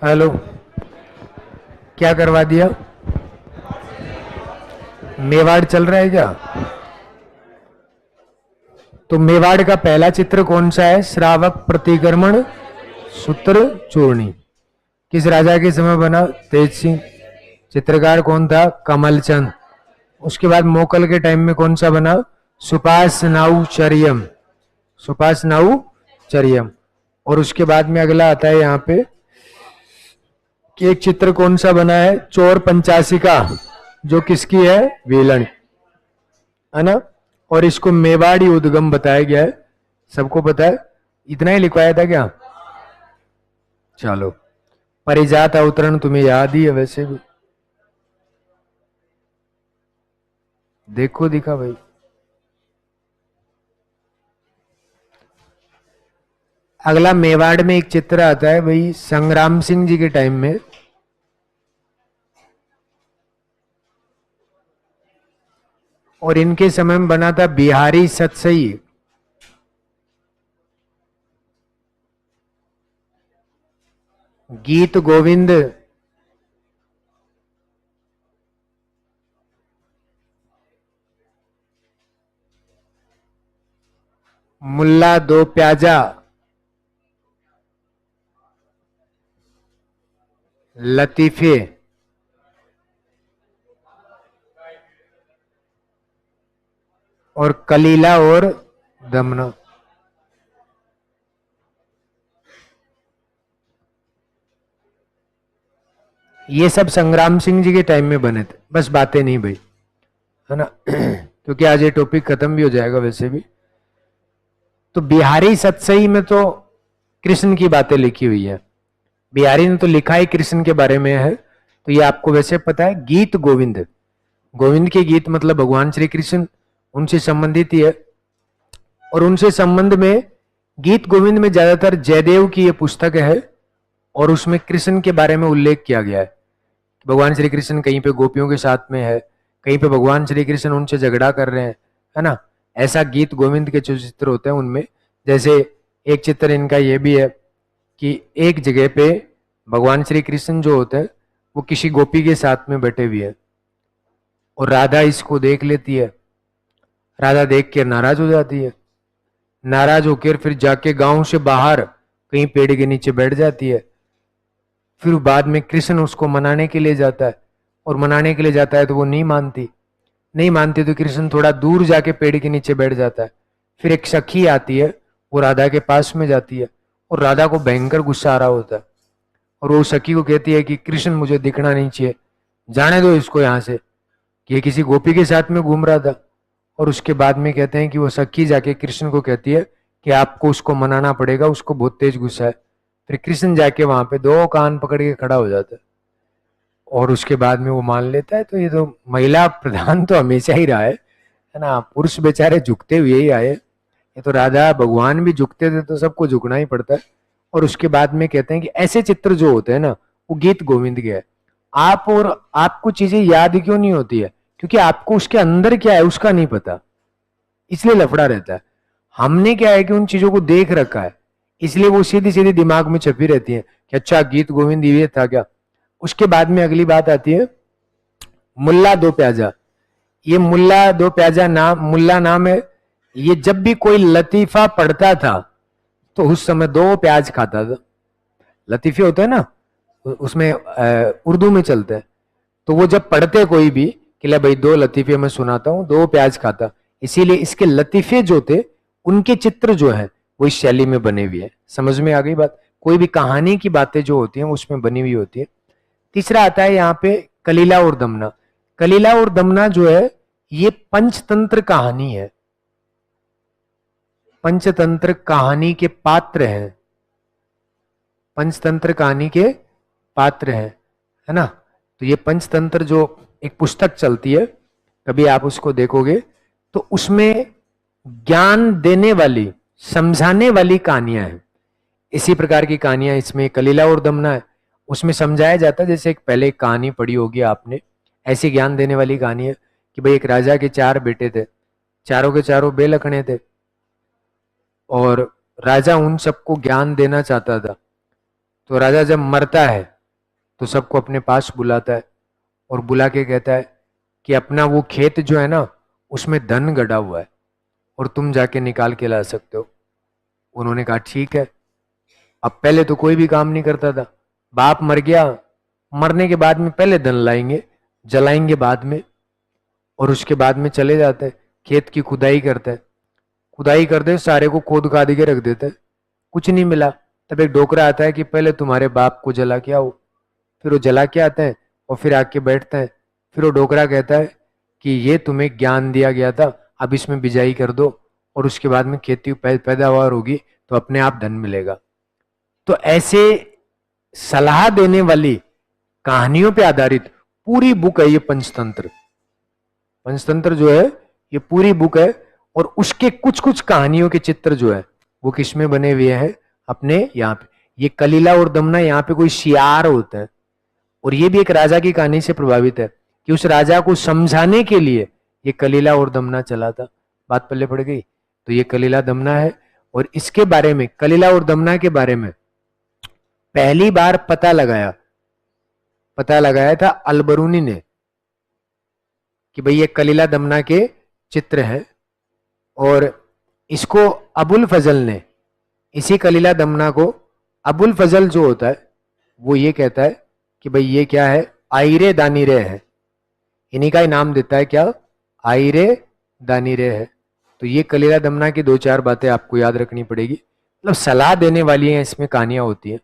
Hello, क्या करवा दिया? मेवाड़ चल रहा है क्या? तो मेवाड़ का पहला चित्र कौन सा है? श्रावक प्रतिक्रमण सूत्र चूर्णी। किस राजा के समय बना? तेज सिंह। चित्रकार कौन था? कमलचंद। उसके बाद मोकल के टाइम में कौन सा बना? सुपासनाउचर्यम। सुपासनाउचर्यम। और उसके बाद में अगला आता है यहाँ पे कि एक चित्र कौन सा बना है? चोर पंचाशिका, जो किसकी है? वेलण, है ना। और इसको मेवाड़ी उद्गम बताया गया है, सबको पता है। इतना ही लिखवाया था क्या? चलो, परिजात अवतरण तुम्हें याद ही है वैसे भी, देखो दिखा भाई। अगला मेवाड़ में एक चित्र आता है भाई संग्राम सिंह जी के टाइम में, और इनके समय में बना था बिहारी सतसई। गीत गोविंद, मुल्ला दो प्याजा, लतीफे, और कलीला और दमना। ये सब संग्राम सिंह जी के टाइम में बने थे, बस बातें नहीं भाई, है ना। क्योंकि आज ये टॉपिक खत्म भी हो जाएगा वैसे भी। तो बिहारी सतसई में तो कृष्ण की बातें लिखी हुई है, बिहारी ने तो लिखा ही कृष्ण के बारे में है। तो ये आपको वैसे पता है। गीत गोविंद, गोविंद के गीत मतलब भगवान श्री कृष्ण, उनसे संबंधित ही है। और उनसे संबंध में गीत गोविंद में ज्यादातर जयदेव की ये पुस्तक है, और उसमें कृष्ण के बारे में उल्लेख किया गया है। भगवान श्री कृष्ण कहीं पे गोपियों के साथ में है, कहीं पे भगवान श्री कृष्ण उनसे झगड़ा कर रहे हैं, है ना। ऐसा गीत गोविंद के जो चित्र होते हैं उनमें, जैसे एक चित्र इनका ये भी है कि एक जगह पे भगवान श्री कृष्ण जो होते हैं वो किसी गोपी के साथ में बैठे हुए हैं, और राधा इसको देख लेती है। राधा देख के नाराज हो जाती है, नाराज होकर फिर जाके गांव से बाहर कहीं पेड़ के नीचे बैठ जाती है। फिर बाद में कृष्ण उसको मनाने के लिए जाता है, और मनाने के लिए जाता है तो वो नहीं मानती, नहीं मानती तो कृष्ण थोड़ा दूर जाके पेड़ के नीचे बैठ जाता है। फिर एक सखी आती है, वो राधा के पास में जाती है, और राधा को भयंकर गुस्सा आ रहा होता है, और वो सखी को कहती है कि कृष्ण मुझे दिखना नहीं चाहिए, जाने दो इसको यहाँ से, कि ये किसी गोपी के साथ में घूम रहा था। और उसके बाद में कहते हैं कि वो सखी जाके कृष्ण को कहती है कि आपको उसको मनाना पड़ेगा, उसको बहुत तेज गुस्सा है। फिर कृष्ण जाके वहां पे दो कान पकड़ के खड़ा हो जाता है, और उसके बाद में वो मान लेता है। तो ये तो महिला प्रधान तो हमेशा ही रहा है ना। पुरुष बेचारे झुकते हुए ही आए, ये तो राधा भगवान भी झुकते थे तो सबको झुकना ही पड़ता है। और उसके बाद में कहते हैं कि ऐसे चित्र जो होते हैं ना, वो गीत गोविंद के है। आप और आपको चीजें याद क्यों नहीं होती है? क्योंकि आपको उसके अंदर क्या है उसका नहीं पता, इसलिए लफड़ा रहता है। हमने क्या है कि उन चीजों को देख रखा है, इसलिए वो सीधी सीधी दिमाग में छपी रहती है कि अच्छा गीत गोविंद ये था क्या। उसके बाद में अगली बात आती है मुल्ला दो प्याजा। ये मुल्ला दो प्याजा नाम, मुल्ला नाम है। ये जब भी कोई लतीफा पढ़ता था तो उस समय दो प्याज खाता था। लतीफे होते हैं ना, उसमें उर्दू में चलते हैं। तो वो जब पढ़ते कोई भी कि ले भाई दो लतीफे मैं सुनाता हूं, दो प्याज खाता। इसीलिए इसके लतीफे जो थे उनके चित्र जो है वो इस शैली में बने हुए हैं। समझ में आ गई बात? कोई भी कहानी की बातें जो होती हैं उसमें बनी हुई होती है। तीसरा आता है यहाँ पे कलीला और दमना। कलीला और दमना जो है ये पंचतंत्र कहानी है, पंचतंत्र कहानी के पात्र हैं, पंचतंत्र कहानी के पात्र हैं, है ना। तो ये पंचतंत्र जो एक पुस्तक चलती है, कभी आप उसको देखोगे तो उसमें ज्ञान देने वाली, समझाने वाली कहानियां हैं। इसी प्रकार की कहानियां इसमें कलीला और दमना है। उसमें समझाया जाता है, जैसे एक पहले एक कहानी पढ़ी होगी आपने, ऐसी ज्ञान देने वाली कहानी है कि भाई एक राजा के चार बेटे थे, चारों के चारों बेलखने थे, और राजा उन सबको ज्ञान देना चाहता था। तो राजा जब मरता है तो सबको अपने पास बुलाता है और बुला के कहता है कि अपना वो खेत जो है ना उसमें धन गड़ा हुआ है और तुम जाके निकाल के ला सकते हो। उन्होंने कहा ठीक है। अब पहले तो कोई भी काम नहीं करता था, बाप मर गया, मरने के बाद में पहले धन लाएंगे, जलाएंगे बाद में, और उसके बाद में चले जाते हैं खेत की खुदाई करते हैं। खुदाई करते सारे को खोद खाद के रख देते हैं, कुछ नहीं मिला। तब एक डोकरा आता है कि पहले तुम्हारे बाप को जला के आओ। फिर वो जला के आते हैं और फिर आके बैठते हैं। फिर वो डोकरा कहता है कि ये तुम्हें ज्ञान दिया गया था, अब इसमें बिजाई कर दो और उसके बाद में खेती पैदावार होगी तो अपने आप धन मिलेगा। तो ऐसे सलाह देने वाली कहानियों पे आधारित पूरी बुक है ये पंचतंत्र। पंचतंत्र जो है ये पूरी बुक है और उसके कुछ कुछ कहानियों के चित्र जो है वो किसमें बने हुए हैं, अपने यहाँ पे। ये कलीला और दमना यहाँ पे कोई शियार होता है और ये भी एक राजा की कहानी से प्रभावित है कि उस राजा को समझाने के लिए ये कलीला और दमना चला था। बात पल्ले पड़ गई। तो ये कलीला दमना है और इसके बारे में, कलीला और दमना के बारे में पहली बार पता लगाया था अलबरूनी ने कि भाई ये कलीला दमना के चित्र है। और इसको अबुल फजल ने, इसी कलीला दमना को अबुल फजल जो होता है वो ये कहता है कि भाई ये क्या है, आयरे दानीरे है। इन्हीं का ही नाम देता है क्या, आयरे दानीरे है। तो ये कलीला दमना की दो चार बातें आपको याद रखनी पड़ेगी, मतलब सलाह देने वाली हैं इसमें कहानियां होती हैं,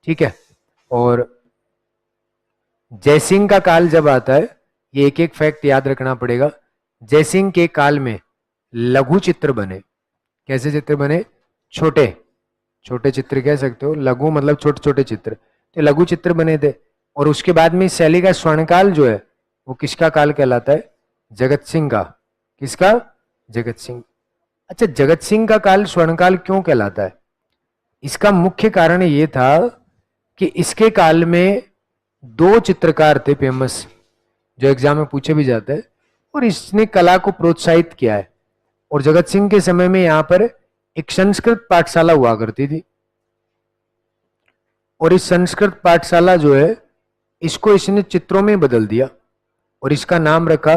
ठीक है। और जयसिंह का काल जब आता है, ये एक एक फैक्ट याद रखना पड़ेगा। जयसिंह के काल में लघु चित्र बने। कैसे चित्र बने, छोटे छोटे चित्र कह सकते हो, लघु मतलब छोटे छोटे चित्र, तो लघु चित्र बने थे। और उसके बाद में इस शैली का स्वर्णकाल जो है वो किसका काल कहलाता है, जगत सिंह का। किसका, जगत सिंह। अच्छा, जगत सिंह का काल स्वर्णकाल क्यों कहलाता है, इसका मुख्य कारण ये था कि इसके काल में दो चित्रकार थे फेमस, जो एग्जाम में पूछे भी जाते हैं, और इसने कला को प्रोत्साहित किया है। और जगत सिंह के समय में यहां पर एक संस्कृत पाठशाला हुआ करती थी, और इस संस्कृत पाठशाला जो है इसको इसने चित्रों में बदल दिया और इसका नाम रखा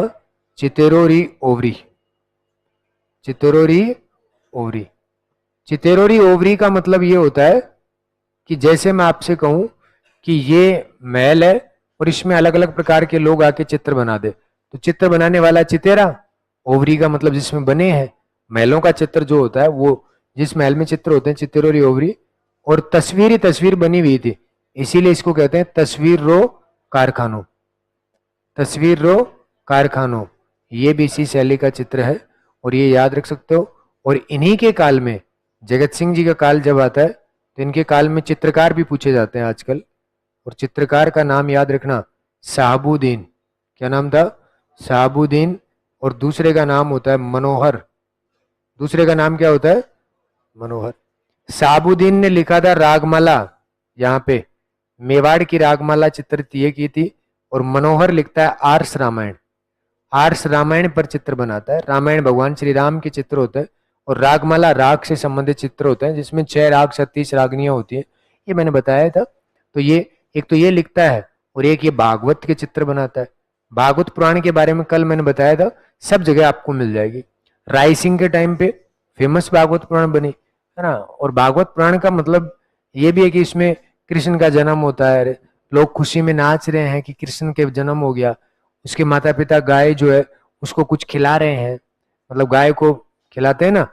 चितेरोरी ओवरी। चितेरोरी ओवरी। चितेरोरी ओवरी का मतलब ये होता है कि जैसे मैं आपसे कहूं कि ये महल है और इसमें अलग अलग प्रकार के लोग आके चित्र बना दे, तो चित्र बनाने वाला चितेरा, ओवरी का मतलब जिसमें बने हैं महलों का चित्र जो होता है, वो जिस महल में चित्र होते हैं, चितेरोरी ओवरी। और तस्वीर ही तस्वीर बनी हुई थी, इसीलिए इसको कहते हैं तस्वीर रो कारखानों। तस्वीर रो कारखानों, ये भी इसी शैली का चित्र है और ये याद रख सकते हो। और इन्हीं के काल में, जगत सिंह जी का काल जब आता है तो इनके काल में चित्रकार भी पूछे जाते हैं आजकल, और चित्रकार का नाम याद रखना शहाबुद्दीन। क्या नाम था, शहाबुद्दीन। और दूसरे का नाम होता है मनोहर। दूसरे का नाम क्या होता है, मनोहर। शहाबुद्दीन ने लिखा था रागमाला, यहाँ पे मेवाड़ की रागमाला चित्रित ये की थी। और मनोहर लिखता है आर्ष रामायण। आर्ष रामायण पर चित्र बनाता है। रामायण भगवान श्री राम के चित्र होते हैं और रागमाला राग से संबंधित चित्र होते हैं, जिसमें 6 राग 36 रागनियां होती है, ये मैंने बताया था। तो ये एक तो ये लिखता है और एक ये भागवत के चित्र बनाता है। भागवत पुराण के बारे में कल मैंने बताया था, सब जगह आपको मिल जाएगी। राय सिंह के टाइम पे फेमस भागवत पुराण बनी है ना। और भागवत पुराण का मतलब ये भी है कि इसमें कृष्ण का जन्म होता है, लोग खुशी में नाच रहे हैं कि कृष्ण के जन्म हो गया। उसके माता पिता गाय जो है उसको कुछ खिला रहे हैं, मतलब गाय को खिलाते हैं ना,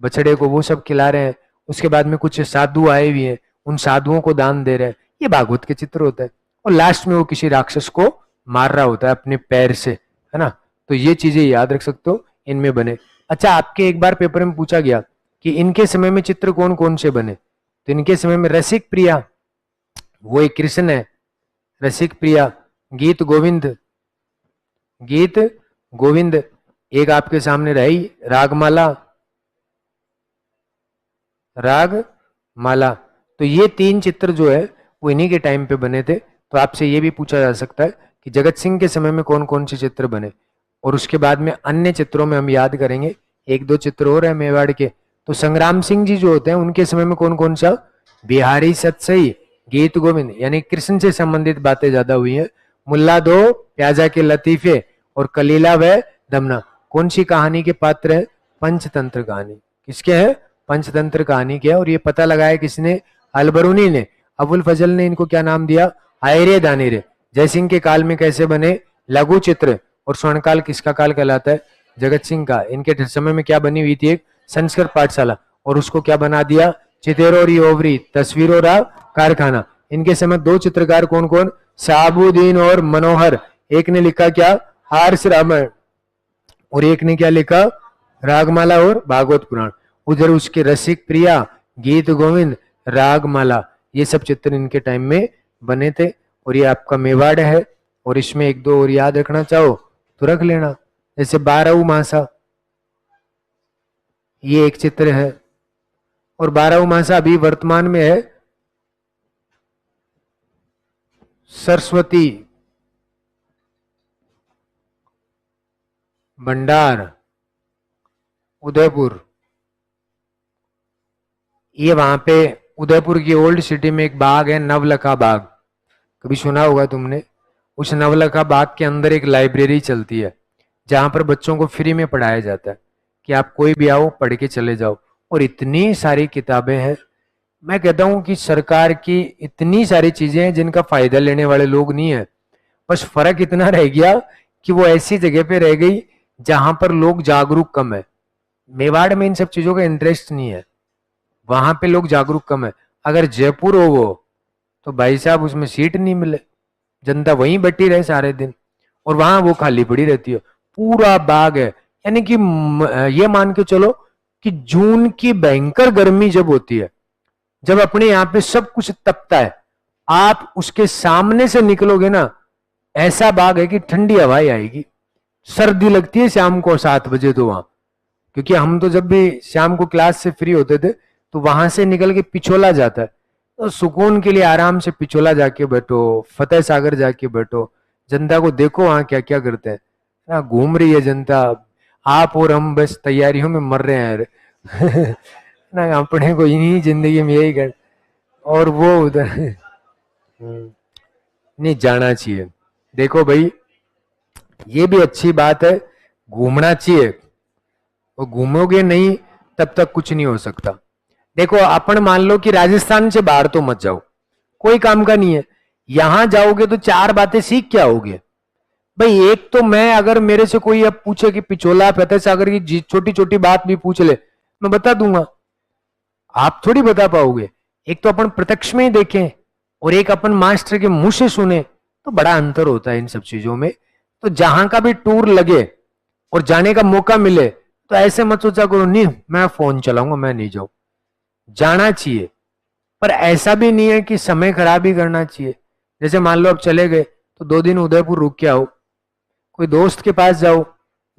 बछड़े को, वो सब खिला रहे हैं। उसके बाद में कुछ साधु आए हुए हैं, उन साधुओं को दान दे रहे हैं, ये भागवत के चित्र होता है। और लास्ट में वो किसी राक्षस को मार रहा होता है अपने पैर से, है ना। तो ये चीजें याद रख सकते हो, इनमें बने। अच्छा, आपके एक बार पेपर में पूछा गया कि इनके समय में चित्र कौन कौन से बने, तो इनके समय में रसिक प्रिया, वो एक कृष्ण है, रसिक प्रिया। गीत गोविंद, गीत गोविंद एक आपके सामने रही, रागमाला, रागमाला। तो ये 3 चित्र जो है वो इन्हीं के टाइम पे बने थे। तो आपसे ये भी पूछा जा सकता है कि जगत सिंह के समय में कौन कौन से चित्र बने, और उसके बाद में अन्य चित्रों में हम याद करेंगे। 1-2 चित्र और है मेवाड़ के। तो संग्राम सिंह जी जो होते हैं उनके समय में कौन कौन सा, बिहारी सतसई, गीत गोविंद यानी कृष्ण से संबंधित बातें ज्यादा हुई है। मुल्ला दो प्याजा के लतीफे और कलीला व दमना कौन सी कहानी के पात्र है? पंचतंत्र कहानी। किसके है? पंचतंत्र कहानी के है। और ये पता लगाया किसने? अलबरूनी ने। अबुल फजल ने इनको क्या नाम दिया? आयरे दानिरे। जयसिंह के काल में कैसे बने? लघु चित्र। और स्वर्णकाल किसका काल कहलाता है? जगत सिंह का। इनके समय में क्या बनी हुई थी? एक संस्कृत पाठशाला, और उसको क्या बना दिया? चितेरोरी ओवरी तस्वीरों का कारखाना। इनके समय दो चित्रकार कौन कौन? शहाबुद्दीन और मनोहर। एक ने लिखा क्या? आर्ष रामायण, और एक ने क्या लिखा? रागमाला और भागवत पुराण। उधर उसके रसिक प्रिया, गीत गोविंद, रागमाला, ये सब चित्र इनके टाइम में बने थे। और ये आपका मेवाड़ है। और इसमें एक दो और याद रखना चाहो तो रख लेना, जैसे 12 मासा, ये एक चित्र है। और 12 मासा अभी वर्तमान में है सरस्वती भंडार उदयपुर। ये वहां पे उदयपुर की ओल्ड सिटी में एक बाग है, नवलखा बाग, कभी सुना होगा तुमने। उस नवलखा बाग के अंदर एक लाइब्रेरी चलती है जहां पर बच्चों को फ्री में पढ़ाया जाता है कि आप कोई भी आओ पढ़ के चले जाओ। और इतनी सारी किताबें हैं। मैं कहता हूं कि सरकार की इतनी सारी चीजें हैं जिनका फायदा लेने वाले लोग नहीं है। बस फर्क इतना रह गया कि वो ऐसी जगह पे रह गई जहां पर लोग जागरूक कम है। मेवाड़ में इन सब चीजों का इंटरेस्ट नहीं है, वहां पे लोग जागरूक कम है। अगर जयपुर हो वो, तो भाई साहब उसमें सीट नहीं मिले, जनता वहीं बैठी रहे सारे दिन, और वहां वो खाली पड़ी रहती है। पूरा बाग है। यानी कि ये मान के चलो कि जून की भयंकर गर्मी जब होती है, जब अपने यहाँ पे सब कुछ तपता है, आप उसके सामने से निकलोगे ना, ऐसा बाग है कि ठंडी हवाएं आएगी। सर्दी लगती है शाम को 7 बजे तो वहां, क्योंकि हम तो जब भी शाम को क्लास से फ्री होते थे तो वहां से निकल के पिछोला जाता है, तो सुकून के लिए आराम से पिछोला जाके बैठो, फतेह सागर जाके बैठो, जनता को देखो वहां क्या क्या करते हैं ना, घूम रही है जनता। आप और हम बस तैयारियों में मर रहे हैं ना, अपने को इन्हीं जिंदगी में यही कर, और वो उधर नहीं जाना चाहिए। देखो भाई, ये भी अच्छी बात है, घूमना चाहिए, और घूमोगे नहीं तब तक कुछ नहीं हो सकता। देखो अपन मान लो कि राजस्थान से बाहर तो मत जाओ, कोई काम का नहीं है। यहां जाओगे तो 4 बातें सीख क्या होगे भाई? एक तो मैं, अगर मेरे से कोई अब पूछे कि पिछोला फतेह सागर की छोटी छोटी बात भी पूछ ले, मैं बता दूंगा, आप थोड़ी बता पाओगे। एक तो अपन प्रत्यक्ष में ही देखें, और एक अपन मास्टर के मुंह से सुने, तो बड़ा अंतर होता है इन सब चीजों में। तो जहां का भी टूर लगे और जाने का मौका मिले, तो ऐसे मत सोचा करो नहीं मैं फोन चलाऊंगा मैं नहीं जाऊं, जाना चाहिए। पर ऐसा भी नहीं है कि समय खराब ही करना चाहिए। जैसे मान लो अब चले गए तो 2 दिन उदयपुर रुक के आओ, कोई दोस्त के पास जाओ।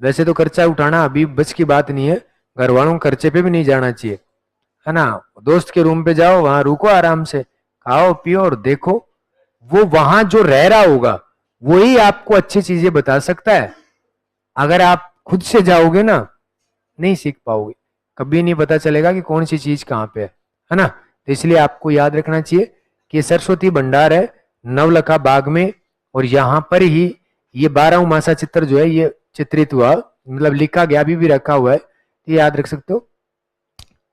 वैसे तो खर्चा उठाना अभी बस की बात नहीं है, घर वालों खर्चे पे भी नहीं जाना चाहिए, है ना। दोस्त के रूम पे जाओ, वहां रुको, आराम से खाओ पियो और देखो। वो वहां जो रह रहा होगा वही आपको अच्छी चीजें बता सकता है। अगर आप खुद से जाओगे ना, नहीं सीख पाओगे, कभी नहीं पता चलेगा कि कौन सी चीज कहाँ पे है ना। तो इसलिए आपको याद रखना चाहिए कि सरस्वती भंडार है नवलखा बाग में, और यहां पर ही ये 12 मासा चित्र जो है ये चित्रित हुआ, मतलब लिखा गया, अभी भी रखा हुआ है, तो याद रख सकते हो।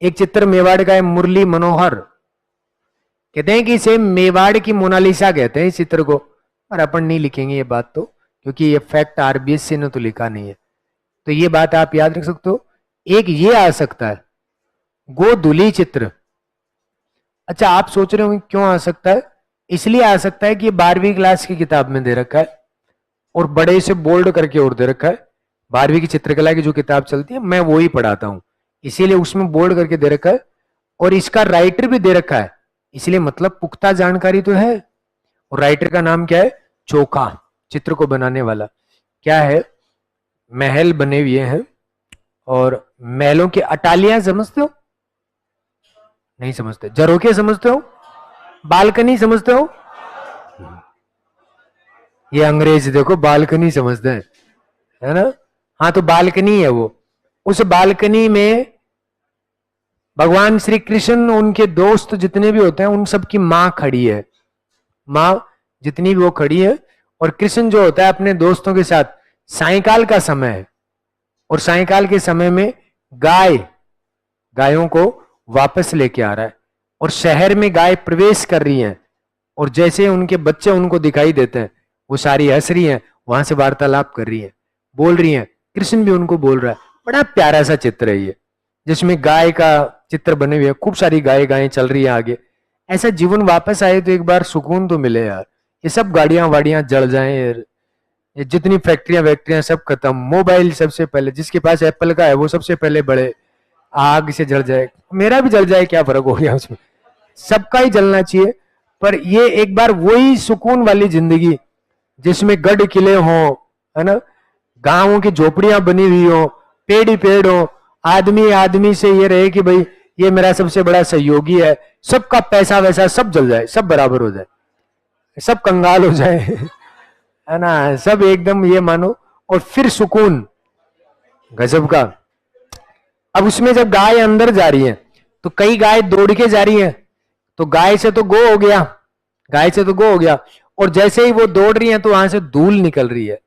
एक चित्र मेवाड़ का है, मुरली मनोहर, कहते हैं कि इसे मेवाड़ की मोनालिसा कहते हैं इस चित्र को, पर अपन नहीं लिखेंगे ये बात तो, क्योंकि ये फैक्ट आरबीएससी ने तो लिखा नहीं है, तो ये बात आप याद रख सकते हो। एक ये आ सकता है गोधुली चित्र। अच्छा, आप सोच रहे हो क्यों आ सकता है? इसलिए आ सकता है कि ये 12वीं क्लास की किताब में दे रखा है, और बड़े से बोल्ड करके और दे रखा है। 12वीं की चित्रकला की जो किताब चलती है मैं वो ही पढ़ाता हूं, इसीलिए उसमें बोल्ड करके दे रखा है, और इसका राइटर भी दे रखा है, इसलिए मतलब पुख्ता जानकारी तो है। और राइटर का नाम क्या है? चोखा, चित्र को बनाने वाला। क्या है? महल बने हुए हैं, और महलों की अटालियां समझते हो? नहीं समझते? झरोखे समझते हो? बालकनी समझते हो? ये अंग्रेज देखो बालकनी समझते हैं, है ना। हाँ, तो बालकनी है वो। उस बालकनी में भगवान श्री कृष्ण, उनके दोस्त जितने भी होते हैं उन सबकी माँ खड़ी है, माँ जितनी भी वो खड़ी है। और कृष्ण जो होता है अपने दोस्तों के साथ, सायंकाल का समय है और सायंकाल के समय में गायों को वापस लेके आ रहा है और शहर में गाय प्रवेश कर रही हैं और जैसे उनके बच्चे उनको दिखाई देते हैं वो सारी हंस रही हैं, वहां से वार्तालाप कर रही हैं, बोल रही हैं, कृष्ण भी उनको बोल रहा है। बड़ा प्यारा सा चित्र है ये, जिसमें गाय का चित्र बने हुए हैं, खूब सारी गायें चल रही है आगे। ऐसा जीवन वापस आए तो एक बार सुकून तो मिले यार। ये सब गाड़ियां वाड़ियां जल जाएं यार, ये जितनी फैक्ट्रियां वैक्ट्रियां सब खत्म, मोबाइल सबसे पहले, जिसके पास एप्पल का है वो सबसे पहले बड़े आग से जल जाए, मेरा भी जल जाए क्या फर्क हो गया उसमें, सबका ही जलना चाहिए। पर ये एक बार वही सुकून वाली जिंदगी जिसमें गढ़ किले हो, है ना, गांवों की झोपड़ियां बनी हुई हो, पेड़ ही पेड़ हो, आदमी आदमी से ये रहे कि भाई ये मेरा सबसे बड़ा सहयोगी है, सबका पैसा वैसा सब जल जाए, सब बराबर हो जाए, सब कंगाल हो जाए है ना, सब एकदम ये मानो, और फिर सुकून गजब का। अब उसमें जब गाय अंदर जा रही है तो कई गाय दौड़ के जा रही है, तो गाय से तो गो हो गया, गाय से तो गो हो गया, और जैसे ही वो दौड़ रही है तो वहां से धूल निकल रही है,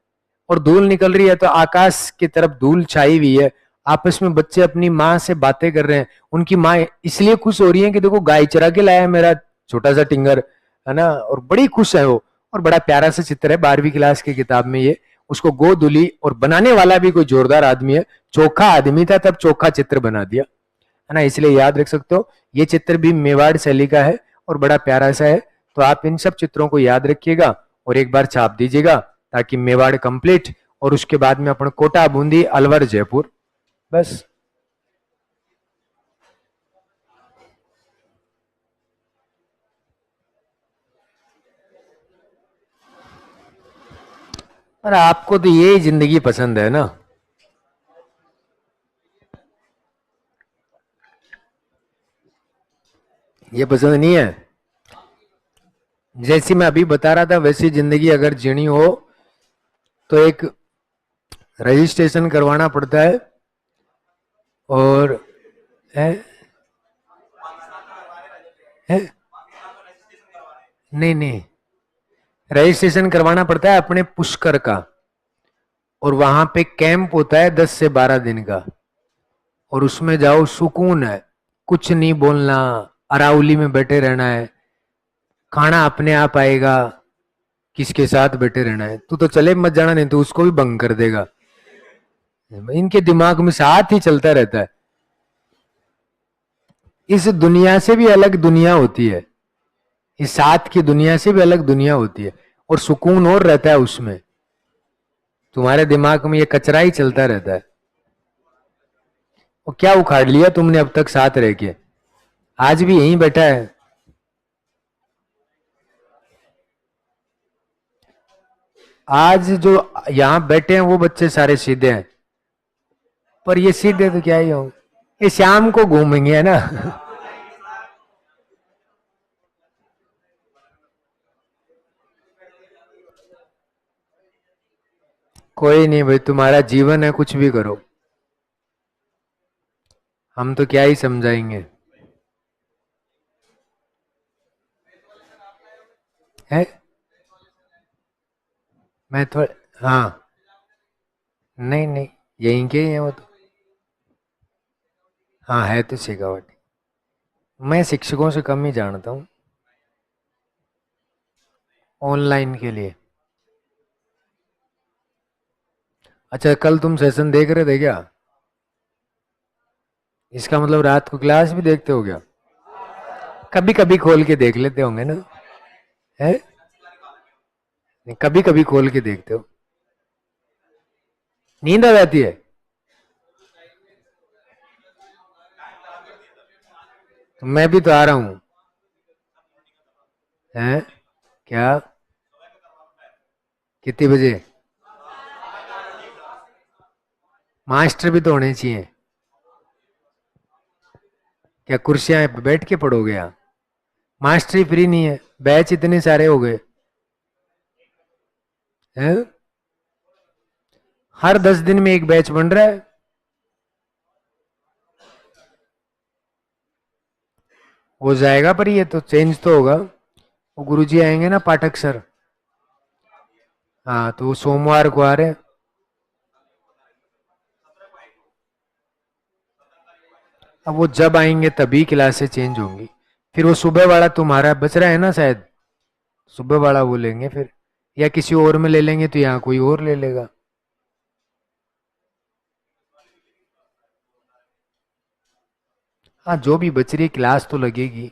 और धूल निकल रही है तो आकाश की तरफ धूल छाई हुई है। आपस में बच्चे अपनी माँ से बातें कर रहे हैं, उनकी माँ इसलिए खुश हो रही है कि देखो गाय चरा के लाया मेरा छोटा सा टिंगर, है ना, और बड़ी खुश है वो। और बड़ा प्यारा सा चित्र है, 12वीं क्लास की किताब में ये, उसको गोदुली, और बनाने वाला भी कोई जोरदार आदमी है, चोखा आदमी था तब चोखा चित्र बना दिया, है ना, इसलिए याद रख सकते हो। ये चित्र भी मेवाड़ शैली का है और बड़ा प्यारा सा है, तो आप इन सब चित्रों को याद रखिएगा और एक बार छाप दीजिएगा ताकि मेवाड़ कंप्लीट, और उसके बाद में अपन कोटा, बूंदी, अलवर, जयपुर, बस। और आपको तो यही जिंदगी पसंद है ना, ये पसंद नहीं है। जैसी मैं अभी बता रहा था वैसी जिंदगी अगर जीनी हो तो एक रजिस्ट्रेशन करवाना पड़ता है, और है, है, नहीं नहीं, रजिस्ट्रेशन करवाना पड़ता है अपने पुष्कर का, और वहां पे कैंप होता है 10 से 12 दिन का, और उसमें जाओ, सुकून है, कुछ नहीं बोलना, अरावली में बैठे रहना है, खाना अपने आप आएगा, किसके साथ बैठे रहना है, तू तो चले मत जाना, नहीं तो उसको भी बंग कर देगा। इनके दिमाग में साथ ही चलता रहता है। इस दुनिया से भी अलग दुनिया होती है, इस साथ की दुनिया से भी अलग दुनिया होती है, और सुकून और रहता है उसमें। तुम्हारे दिमाग में ये कचरा ही चलता रहता है। और क्या उखाड़ लिया तुमने अब तक साथ रह के, आज भी यहीं बैठा है। आज जो यहां बैठे हैं वो बच्चे सारे सीधे हैं, पर ये सीधे तो क्या ही होंगे, ये शाम को घूमेंगे, है ना कोई नहीं भाई, तुम्हारा जीवन है, कुछ भी करो, हम तो क्या ही समझाएंगे, है। मैं थोड़ा, हाँ, नहीं नहीं, यहीं के ही है वो तो, हाँ है तो शेखावटी, मैं शिक्षकों से कम ही जानता हूँ, ऑनलाइन के लिए। अच्छा, कल तुम सेशन देख रहे थे क्या? इसका मतलब रात को क्लास भी देखते हो क्या? कभी कभी खोल के देख लेते होंगे ना, है, कभी कभी खोल के देखते हो, नींद आ जाती है? तो मैं भी तो आ रहा हूँ, है, क्या, कितने बजे? मास्टर भी तो होने चाहिए, क्या कुर्सियां पे बैठ के पढ़ोगे यहाँ? मास्टर ही फ्री नहीं है, बैच इतने सारे हो गए हैं, हर 10 दिन में एक बैच बन रहा है। हो जाएगा, पर ये तो चेंज तो होगा। वो गुरुजी आएंगे ना, पाठक सर। हाँ, तो वो सोमवार को आ रहे हैं। अब वो जब आएंगे तभी क्लासेस चेंज होंगी। फिर वो सुबह वाला तुम्हारा बच रहा है ना शायद, सुबह वाला वो लेंगे फिर, या किसी और में ले लेंगे, तो यहाँ कोई और ले लेगा। हाँ, जो भी बच रही है क्लास तो लगेगी।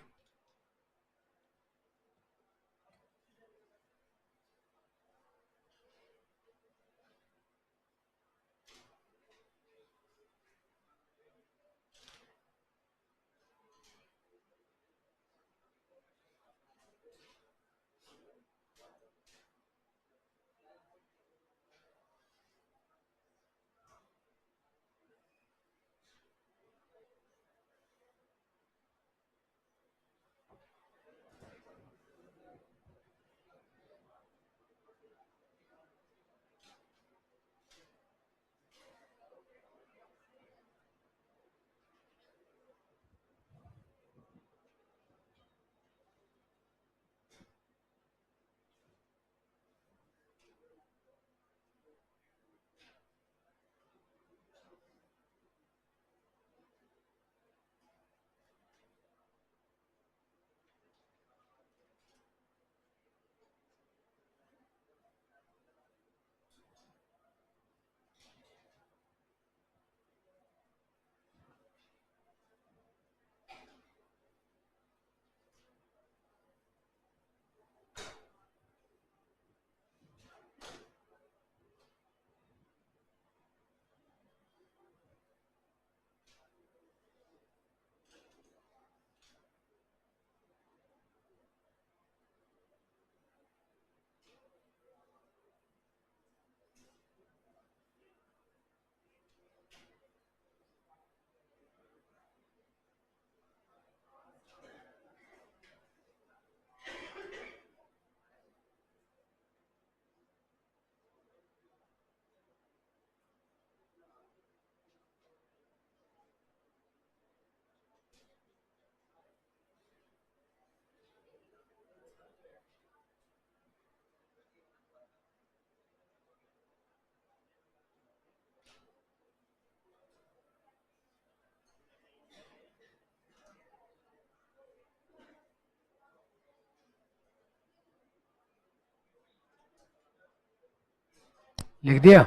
लिख दिया।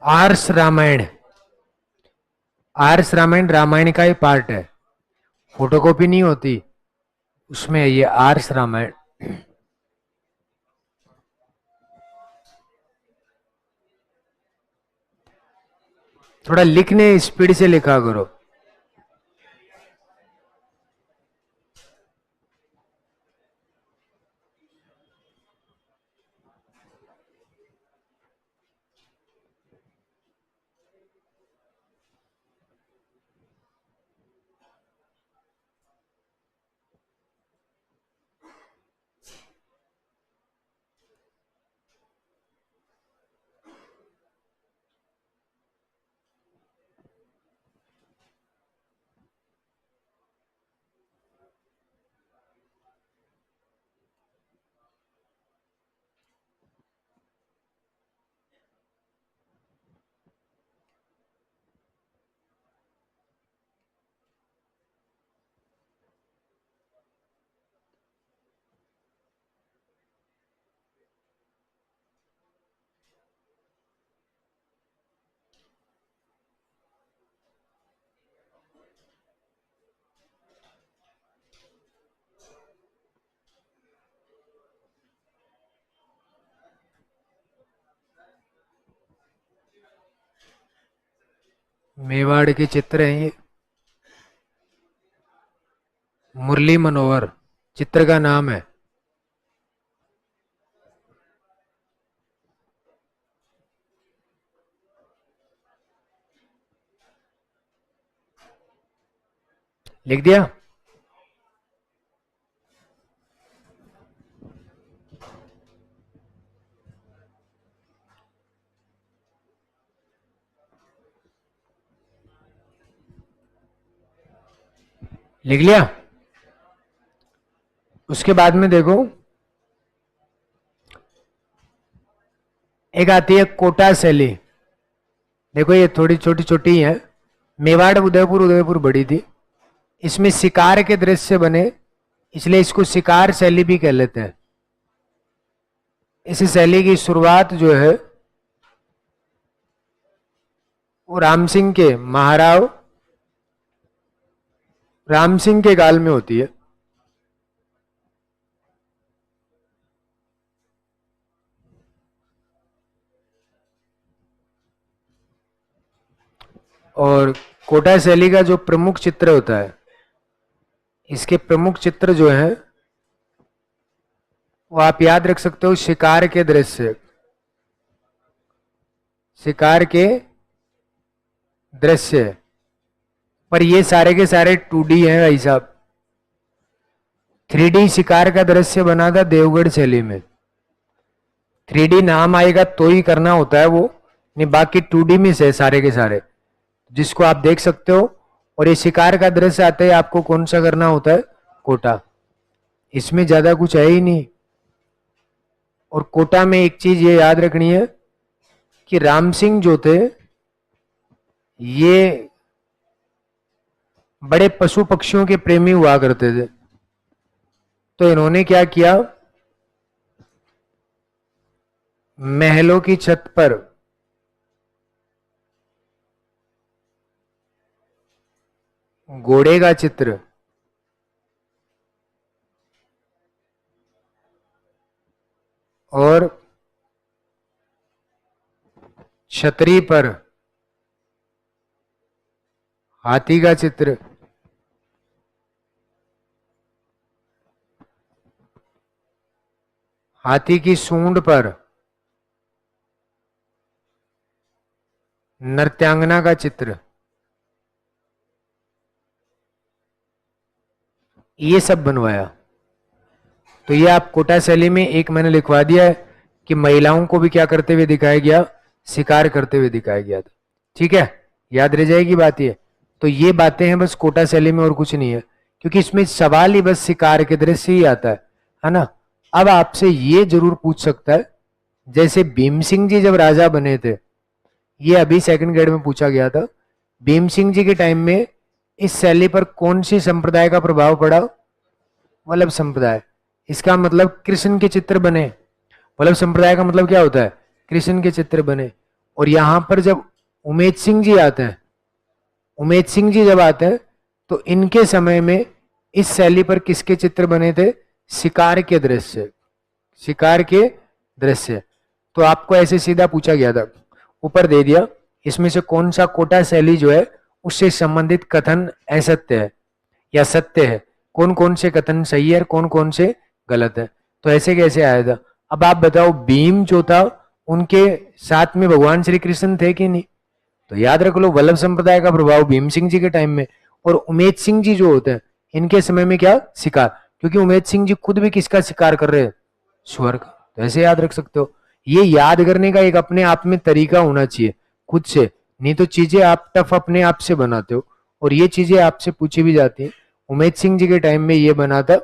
आर्स रामायण, आर्स रामायण रामायण का ही पार्ट है, फोटोकॉपी नहीं होती उसमें, ये आर्स रामायण। थोड़ा लिखने स्पीड से लिखा करो। मेवाड़ के चित्र हैं ये, मुरली मनोहर चित्र का नाम है। लिख दिया। लिख लिया। उसके बाद में देखो एक आती है कोटा शैली। देखो ये थोड़ी छोटी छोटी है। मेवाड़ उदयपुर, उदयपुर बड़ी थी। इसमें शिकार के दृश्य बने, इसलिए इसको शिकार शैली भी कह लेते हैं। इस शैली की शुरुआत जो है वो राम सिंह के, महाराव राम सिंह के काल में होती है। और कोटा शैली का जो प्रमुख चित्र होता है, इसके प्रमुख चित्र जो है वो आप याद रख सकते हो, शिकार के दृश्य, शिकार के दृश्य। पर ये सारे के सारे 2D हैं भाई साहब। 3D शिकार का दृश्य बना था देवगढ़ शैली में। 3D नाम आएगा तो ही करना होता है वो, नहीं बाकी 2D में से सारे के सारे, जिसको आप देख सकते हो। और ये शिकार का दृश्य आते ही आपको कौन सा करना होता है, कोटा। इसमें ज्यादा कुछ है ही नहीं। और कोटा में एक चीज ये याद रखनी है कि राम सिंह जो थे ये बड़े पशु पक्षियों के प्रेमी हुआ करते थे। तो इन्होंने क्या किया, महलों की छत पर घोड़े का चित्र और छतरी पर हाथी का चित्र, हाथी की सूंड पर नृत्यांगना का चित्र, ये सब बनवाया। तो ये आप कोटा शैली में एक मैंने लिखवा दिया है कि महिलाओं को भी क्या करते हुए दिखाया गया, शिकार करते हुए दिखाया गया था। ठीक है, याद रह जाएगी बात ये। तो ये बातें हैं बस कोटा शैली में, और कुछ नहीं है, क्योंकि इसमें सवाल ही बस शिकार के दृश्य ही आता है ना। अब आपसे ये जरूर पूछ सकता है, जैसे भीम सिंह जी जब राजा बने थे, ये अभी सेकंड ग्रेड में पूछा गया था, भीम सिंह जी के टाइम में इस शैली पर कौन सी संप्रदाय का प्रभाव पड़ा, वल्लभ संप्रदाय। इसका मतलब कृष्ण के चित्र बने। वल्लभ संप्रदाय का मतलब क्या होता है, कृष्ण के चित्र बने। और यहां पर जब उमेद सिंह जी आते हैं, उमेद सिंह जी जब आते हैं तो इनके समय में इस शैली पर किसके चित्र बने थे, शिकार के दृश्य, शिकार के दृश्य। तो आपको ऐसे सीधा पूछा गया था, ऊपर दे दिया, इसमें से कौन सा कोटा शैली जो है उससे संबंधित कथन असत्य है या सत्य है, कौन कौन से कथन सही है और कौन कौन से गलत है। तो ऐसे कैसे आया था। अब आप बताओ, भीम जो था उनके साथ में भगवान श्री कृष्ण थे कि नहीं। तो याद रख लो, वल्लभ संप्रदाय का प्रभाव भीम सिंह जी के टाइम में, और उमेद सिंह जी जो होते हैं इनके समय में क्या, शिकार। क्योंकि उमेद सिंह जी खुद भी किसका शिकार कर रहे हैं, सुअर का। तो ऐसे याद रख सकते हो। ये याद करने का एक अपने आप में तरीका होना चाहिए खुद से, नहीं तो चीजें आप टफ अपने आप से बनाते हो और ये चीजें आपसे पूछी भी जाती है। उमेद सिंह जी के टाइम में ये बना था।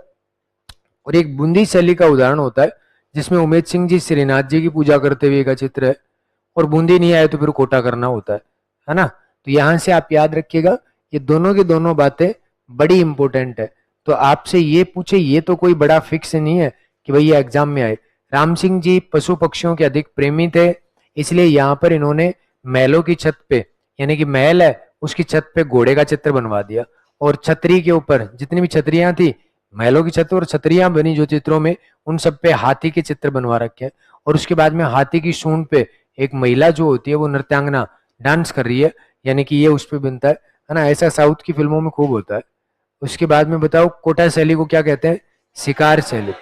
और एक बूंदी शैली का उदाहरण होता है जिसमें उमेद सिंह जी श्रीनाथ जी की पूजा करते हुए का चित्र है, और बूंदी नहीं आए तो फिर कोटा करना होता है ना। तो यहां से आप याद रखिएगा, ये दोनों की दोनों बातें बड़ी इंपॉर्टेंट है। तो आपसे ये पूछे, ये तो कोई बड़ा फिक्स नहीं है कि भाई ये एग्जाम में आए। राम सिंह जी पशु पक्षियों के अधिक प्रेमी थे, इसलिए यहाँ पर इन्होंने महलों की छत पे, यानी कि महल है उसकी छत पे घोड़े का चित्र बनवा दिया, और छतरी के ऊपर जितनी भी छतरियां थी, महलों की छत और छतरियां बनी जो चित्रों में, उन सब पे हाथी के चित्र बनवा रखे हैं। और उसके बाद में हाथी की सूंड पे एक महिला जो होती है वो नृत्यांगना डांस कर रही है, यानी कि ये उस पे बनता है ना। ऐसा साउथ की फिल्मों में खूब होता है। उसके बाद में बताओ, कोटा शैली को क्या कहते हैं, शिकार शैली।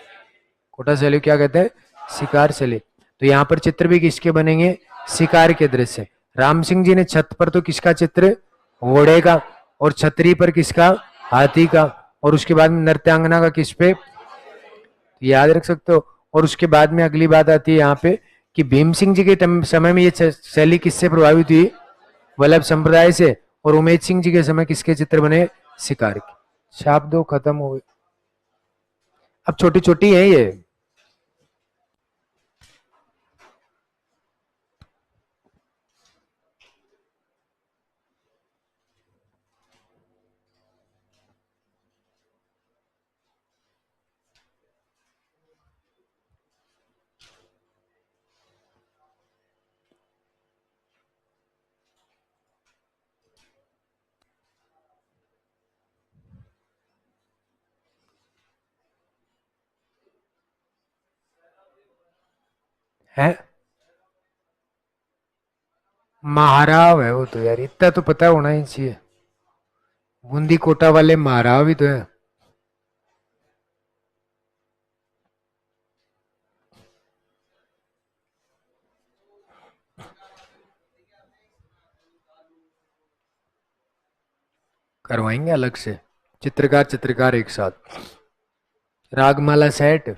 कोटा शैली क्या कहते हैं, शिकार शैली। तो यहाँ पर चित्र भी किसके बनेंगे, शिकार के दृश्य। राम सिंह जी ने छत पर तो किसका चित्र, घोड़े का, और छतरी पर किसका, हाथी का, और उसके बाद में नृत्यांगना का किस पे, याद रख सकते हो। और उसके बाद में अगली बात आती है यहाँ पे कि भीम सिंह जी के समय में ये शैली किससे प्रभावित हुई, वल्लभ संप्रदाय से, और उमेद सिंह जी के समय किसके चित्र बने, शिकार के। छाप दो, खत्म हो गई। अब छोटी छोटी है ये। है महाराव है वो तो यार, इतना तो पता होना ही चाहिए। बूंदी कोटा वाले महाराव भी तो है। करवाएंगे अलग से, चित्रकार चित्रकार एक साथ, रागमाला सेट।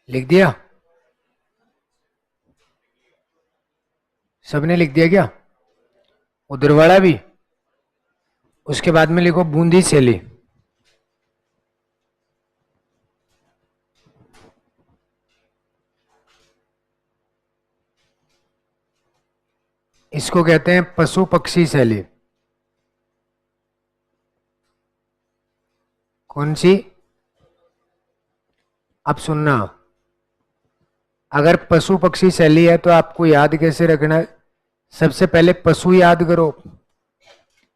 लिख दिया, सबने लिख दिया क्या? उधर वाला भी। उसके बाद में लिखो बूंदी सैली। इसको कहते हैं पशु पक्षी शैली। कौन सी? अब सुनना, अगर पशु पक्षी शैली है तो आपको याद कैसे रखना है? सबसे पहले पशु याद करो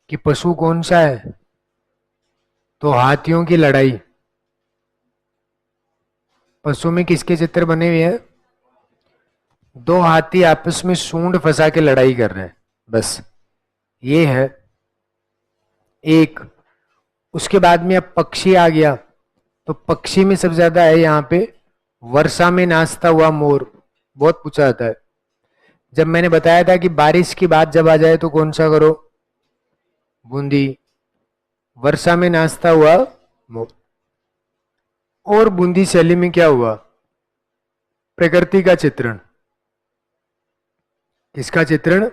कि पशु कौन सा है, तो हाथियों की लड़ाई। पशु में किसके चित्र बने हुए हैं? दो हाथी आपस में सूंड फंसा के लड़ाई कर रहे हैं, बस ये है एक। उसके बाद में अब पक्षी आ गया, तो पक्षी में सबसे ज्यादा है यहाँ पे वर्षा में नाचता हुआ मोर, बहुत पूछा जाता है। जब मैंने बताया था कि बारिश की बात जब आ जाए तो कौन सा करो, बूंदी। वर्षा में नाचता हुआ मोर। और बूंदी शैली में क्या हुआ? प्रकृति का चित्रण। किसका चित्रण?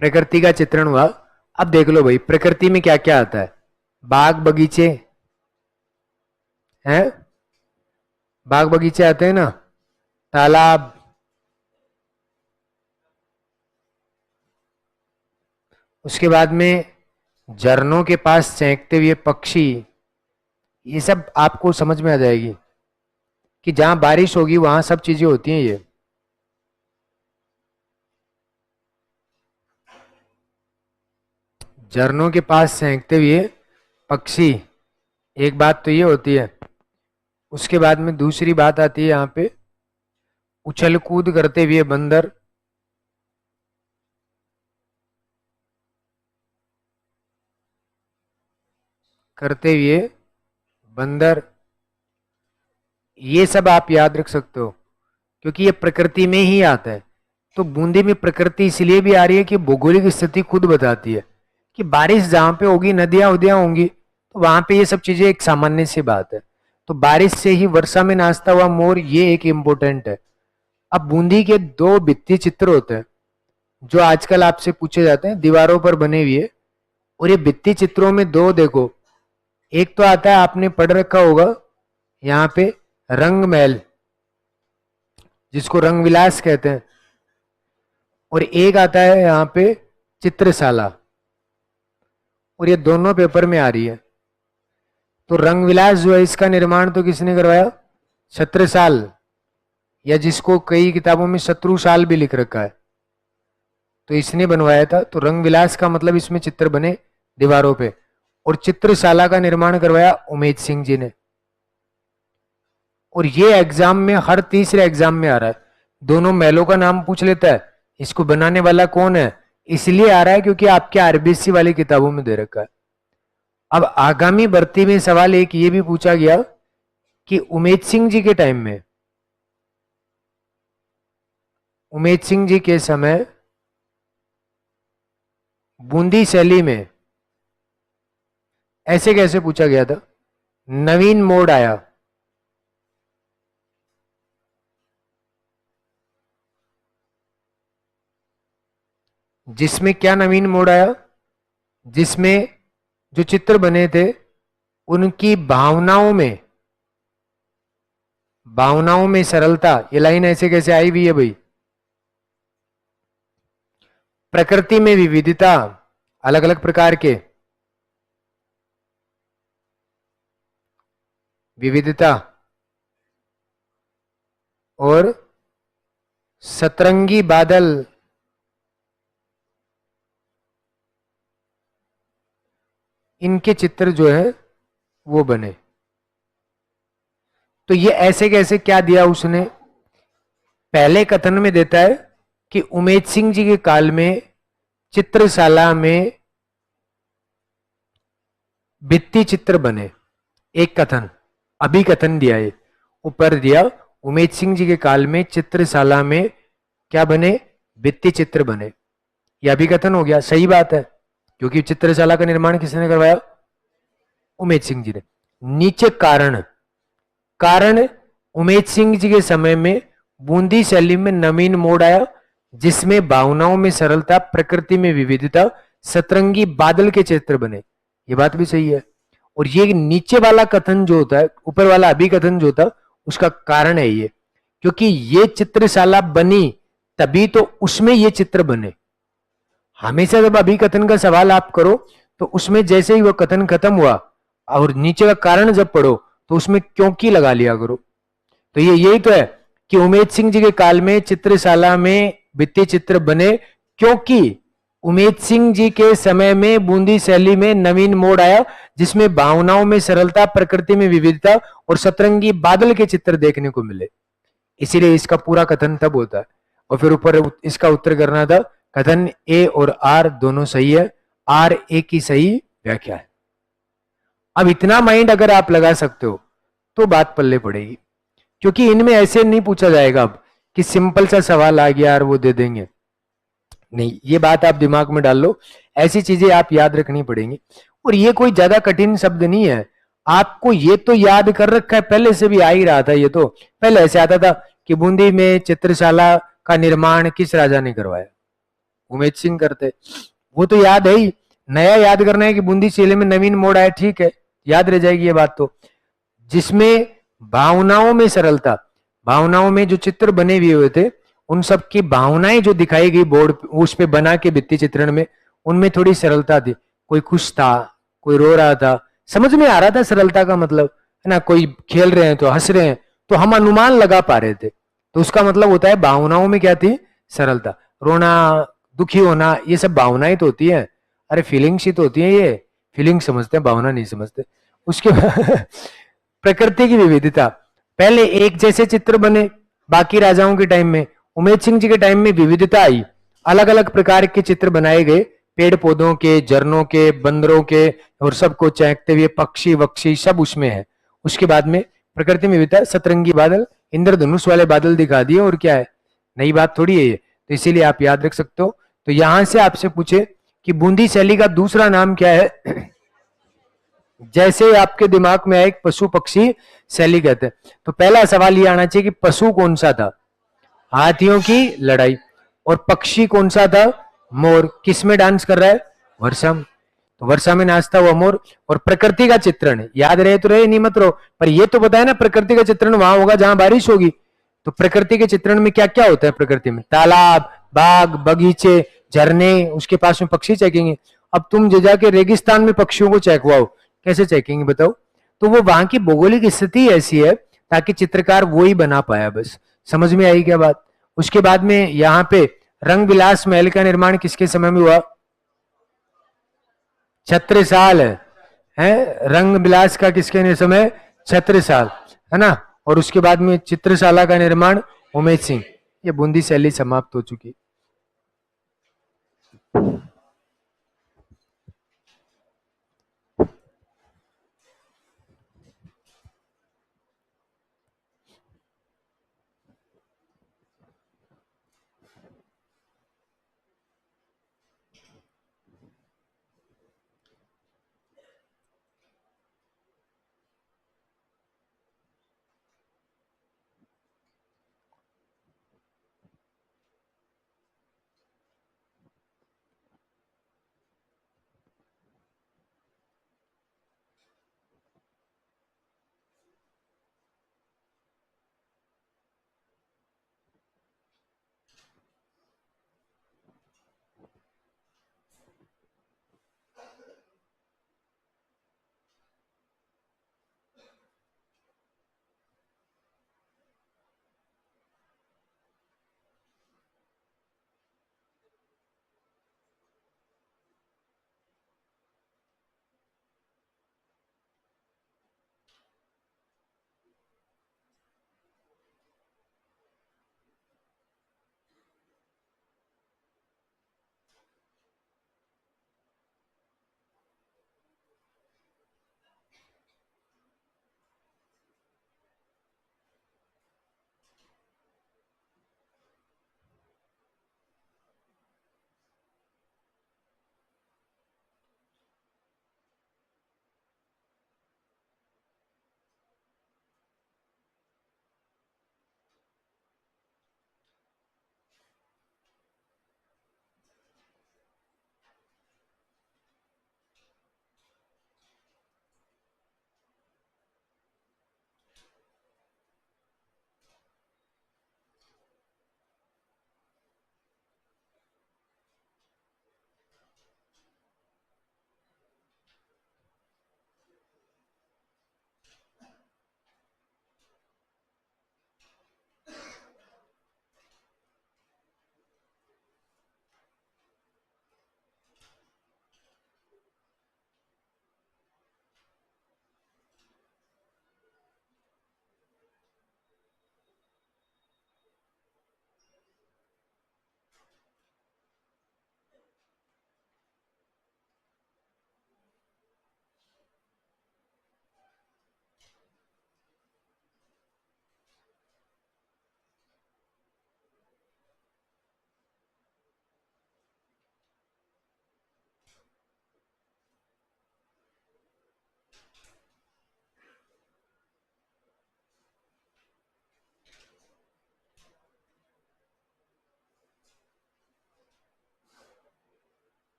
प्रकृति का चित्रण हुआ। अब देख लो भाई, प्रकृति में क्या क्या आता है? बाग बगीचे हैं, बाग बगीचे आते हैं ना, तालाब, उसके बाद में झरनों के पास चहकते हुए पक्षी, ये सब आपको समझ में आ जाएगी कि जहां बारिश होगी वहां सब चीजें होती हैं। ये झरनों के पास सेंकते हुए पक्षी, एक बात तो ये होती है। उसके बाद में दूसरी बात आती है यहाँ पे, उछल कूद करते हुए बंदर, करते हुए बंदर, ये सब आप याद रख सकते हो क्योंकि ये प्रकृति में ही आता है। तो बूंदी में प्रकृति इसलिए भी आ रही है कि भौगोलिक स्थिति खुद बताती है कि बारिश जहां पे होगी, नदियां उदियां होंगी, तो वहां पे ये सब चीजें एक सामान्य सी बात है। तो बारिश से ही वर्षा में नाचता हुआ मोर, ये एक इम्पोर्टेंट है। अब बूंदी के दो भित्ति चित्र होते हैं जो आजकल आपसे पूछे जाते हैं, दीवारों पर बने हुए। और ये भित्ति चित्रों में दो देखो, एक तो आता है आपने पढ़ रखा होगा यहाँ पे रंग महल, जिसको रंग विलास कहते हैं, और एक आता है यहाँ पे चित्रशाला। और ये दोनों पेपर में आ रही है। तो रंग विलास जो है, इसका निर्माण तो किसने करवाया? छत्रसाल, या जिसको कई किताबों में शत्रुसाल भी लिख रखा है, तो इसने बनवाया था। तो रंग विलास का मतलब इसमें चित्र बने दीवारों पे। और चित्रशाला का निर्माण करवाया उमेद सिंह जी ने। और ये एग्जाम में, हर तीसरे एग्जाम में आ रहा है। दोनों महलों का नाम पूछ लेता है, इसको बनाने वाला कौन है, इसलिए आ रहा है क्योंकि आपके आरबीएससी वाली किताबों में दे रखा है। अब आगामी भर्ती में सवाल एक ये भी पूछा गया कि उमेद सिंह जी के टाइम में, उमेद सिंह जी के समय बूंदी शैली में ऐसे कैसे पूछा गया था, नवीन मोड आया। जिसमें क्या नवीन मोड आया? जिसमें जो चित्र बने थे उनकी भावनाओं में सरलता। ये लाइन ऐसे कैसे आई हुई है भाई? प्रकृति में विविधता, अलग अलग प्रकार के विविधता, और सतरंगी बादल, इनके चित्र जो है वो बने। तो ये ऐसे कैसे क्या दिया उसने? पहले कथन में देता है कि उमेद सिंह जी के काल में चित्रशाला में भित्ति चित्र बने, एक कथन। अभी कथन दिया है, ऊपर दिया उमेद सिंह जी के काल में चित्रशाला में क्या बने? भित्ति चित्र बने। यह भी कथन हो गया, सही बात है, क्योंकि चित्रशाला का निर्माण किसने करवाया? उमेद सिंह जी ने। नीचे कारण, कारण उमेद सिंह जी के समय में बूंदी शैली में नवीन मोड़ आया, जिसमें भावनाओं में सरलता, प्रकृति में विविधता, सतरंगी बादल के चित्र बने। ये बात भी सही है। और ये नीचे वाला कथन जो होता है, ऊपर वाला अभी कथन जो था, उसका कारण है ये, क्योंकि ये चित्रशाला बनी तभी तो उसमें ये चित्र बने। हमेशा जब अभी कथन का सवाल आप करो तो उसमें जैसे ही वो कथन खत्म हुआ और नीचे का कारण जब पढ़ो तो उसमें क्योंकि लगा लिया करो। तो ये यही तो है कि उमेद सिंह जी के काल में चित्रशाला में भित्ति चित्र बने, क्योंकि उमेद सिंह जी के समय में बूंदी शैली में नवीन मोड़ आया, जिसमें भावनाओं में सरलता, प्रकृति में विविधता और सतरंगी बादल के चित्र देखने को मिले। इसीलिए इसका पूरा कथन तब होता है। और फिर ऊपर इसका उत्तर करना था, कथन ए और आर दोनों सही है, आर ए की सही व्याख्या है। अब इतना माइंड अगर आप लगा सकते हो तो बात पल्ले पड़ेगी, क्योंकि इनमें ऐसे नहीं पूछा जाएगा अब कि सिंपल सा सवाल आ गया और वो दे देंगे, नहीं। ये बात आप दिमाग में डाल लो, ऐसी चीजें आप याद रखनी पड़ेंगी। और ये कोई ज्यादा कठिन शब्द नहीं है, आपको ये तो याद कर रखा है, पहले से भी आ ही रहा था। ये तो पहले ऐसे आता था कि बूंदी में चित्रशाला का निर्माण किस राजा ने करवाया? उमेद सिंह करते, वो तो याद है ही। नया याद करना है कि बूंदी शैली में नवीन मोड़ आया, ठीक है, याद रह जाएगी ये बात। तो जिसमें भावनाओं में सरलता, भावनाओं में जो चित्र बने हुए थे उन सब की भावनाएं जो दिखाई गई बोर्ड उस पे बना के भित्ति चित्रण में, उनमें थोड़ी सरलता थी। कोई खुश था, कोई रो रहा था, समझ में आ रहा था सरलता का मतलब, है ना। कोई खेल रहे हैं तो हंस रहे हैं, तो हम अनुमान लगा पा रहे थे, तो उसका मतलब होता है भावनाओं में क्या थी, सरलता। रोना, दुखी होना, ये सब भावनाएं तो होती है, अरे फीलिंग्स ही तो होती है ये, फीलिंग समझते हैं, भावना नहीं समझते। उसके बाद प्रकृति की विविधता, पहले एक जैसे चित्र बने, बाकी राजाओं के टाइम में, उमेद सिंह जी के टाइम में विविधता आई, अलग अलग प्रकार के चित्र बनाए गए, पेड़ पौधों के, झरनों के, बंदरों के, और सबको चहकते हुए पक्षी वक्षी सब उसमें है। उसके बाद में प्रकृति में विविधता, सतरंगी बादल, इंद्रधनुष वाले बादल दिखा दिए, और क्या है, नई बात थोड़ी है ये, तो इसीलिए आप याद रख सकते हो। तो यहां से आपसे पूछे कि बूंदी शैली का दूसरा नाम क्या है, जैसे आपके दिमाग में आए एक पशु पक्षी शैली कहते हैं, तो पहला सवाल ये आना चाहिए कि पशु कौन सा था, हाथियों की लड़ाई, और पक्षी कौन सा था, मोर, किस में डांस कर रहा है, वर्षा में, तो वर्षा में नाचता हुआ मोर। और प्रकृति का चित्रण याद रहे तो रहे, नहीं मत रहो, पर ये तो बताया ना प्रकृति का चित्रण वहां होगा जहां बारिश होगी। तो प्रकृति के चित्रण में क्या क्या होता है, प्रकृति में तालाब, बाग, बगीचे, झरने, उसके पास में पक्षी चेकेंगे। अब तुम जो जाके रेगिस्तान में पक्षियों को चेकवाओ, कैसे चेकेंगे बताओ। तो वो वहां की भौगोलिक स्थिति ऐसी है ताकि चित्रकार वो ही बना पाया, बस समझ में आई क्या बात। उसके बाद में यहाँ पे रंग विलास महल का निर्माण किसके समय में हुआ, छत्रसाल है रंग विलास का किसके समय, छत्रसाल, है ना। और उसके बाद में चित्रशाला का निर्माण उमेश सिंह। ये बूंदी शैली समाप्त हो चुकी।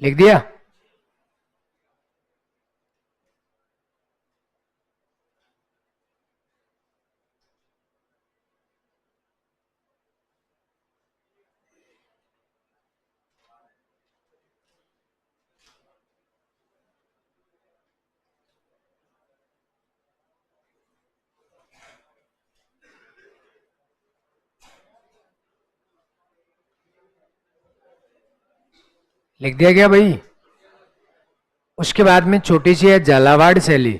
लिख दिया? लिख दिया क्या भाई? उसके बाद में छोटी सी है झालावाड़ शैली।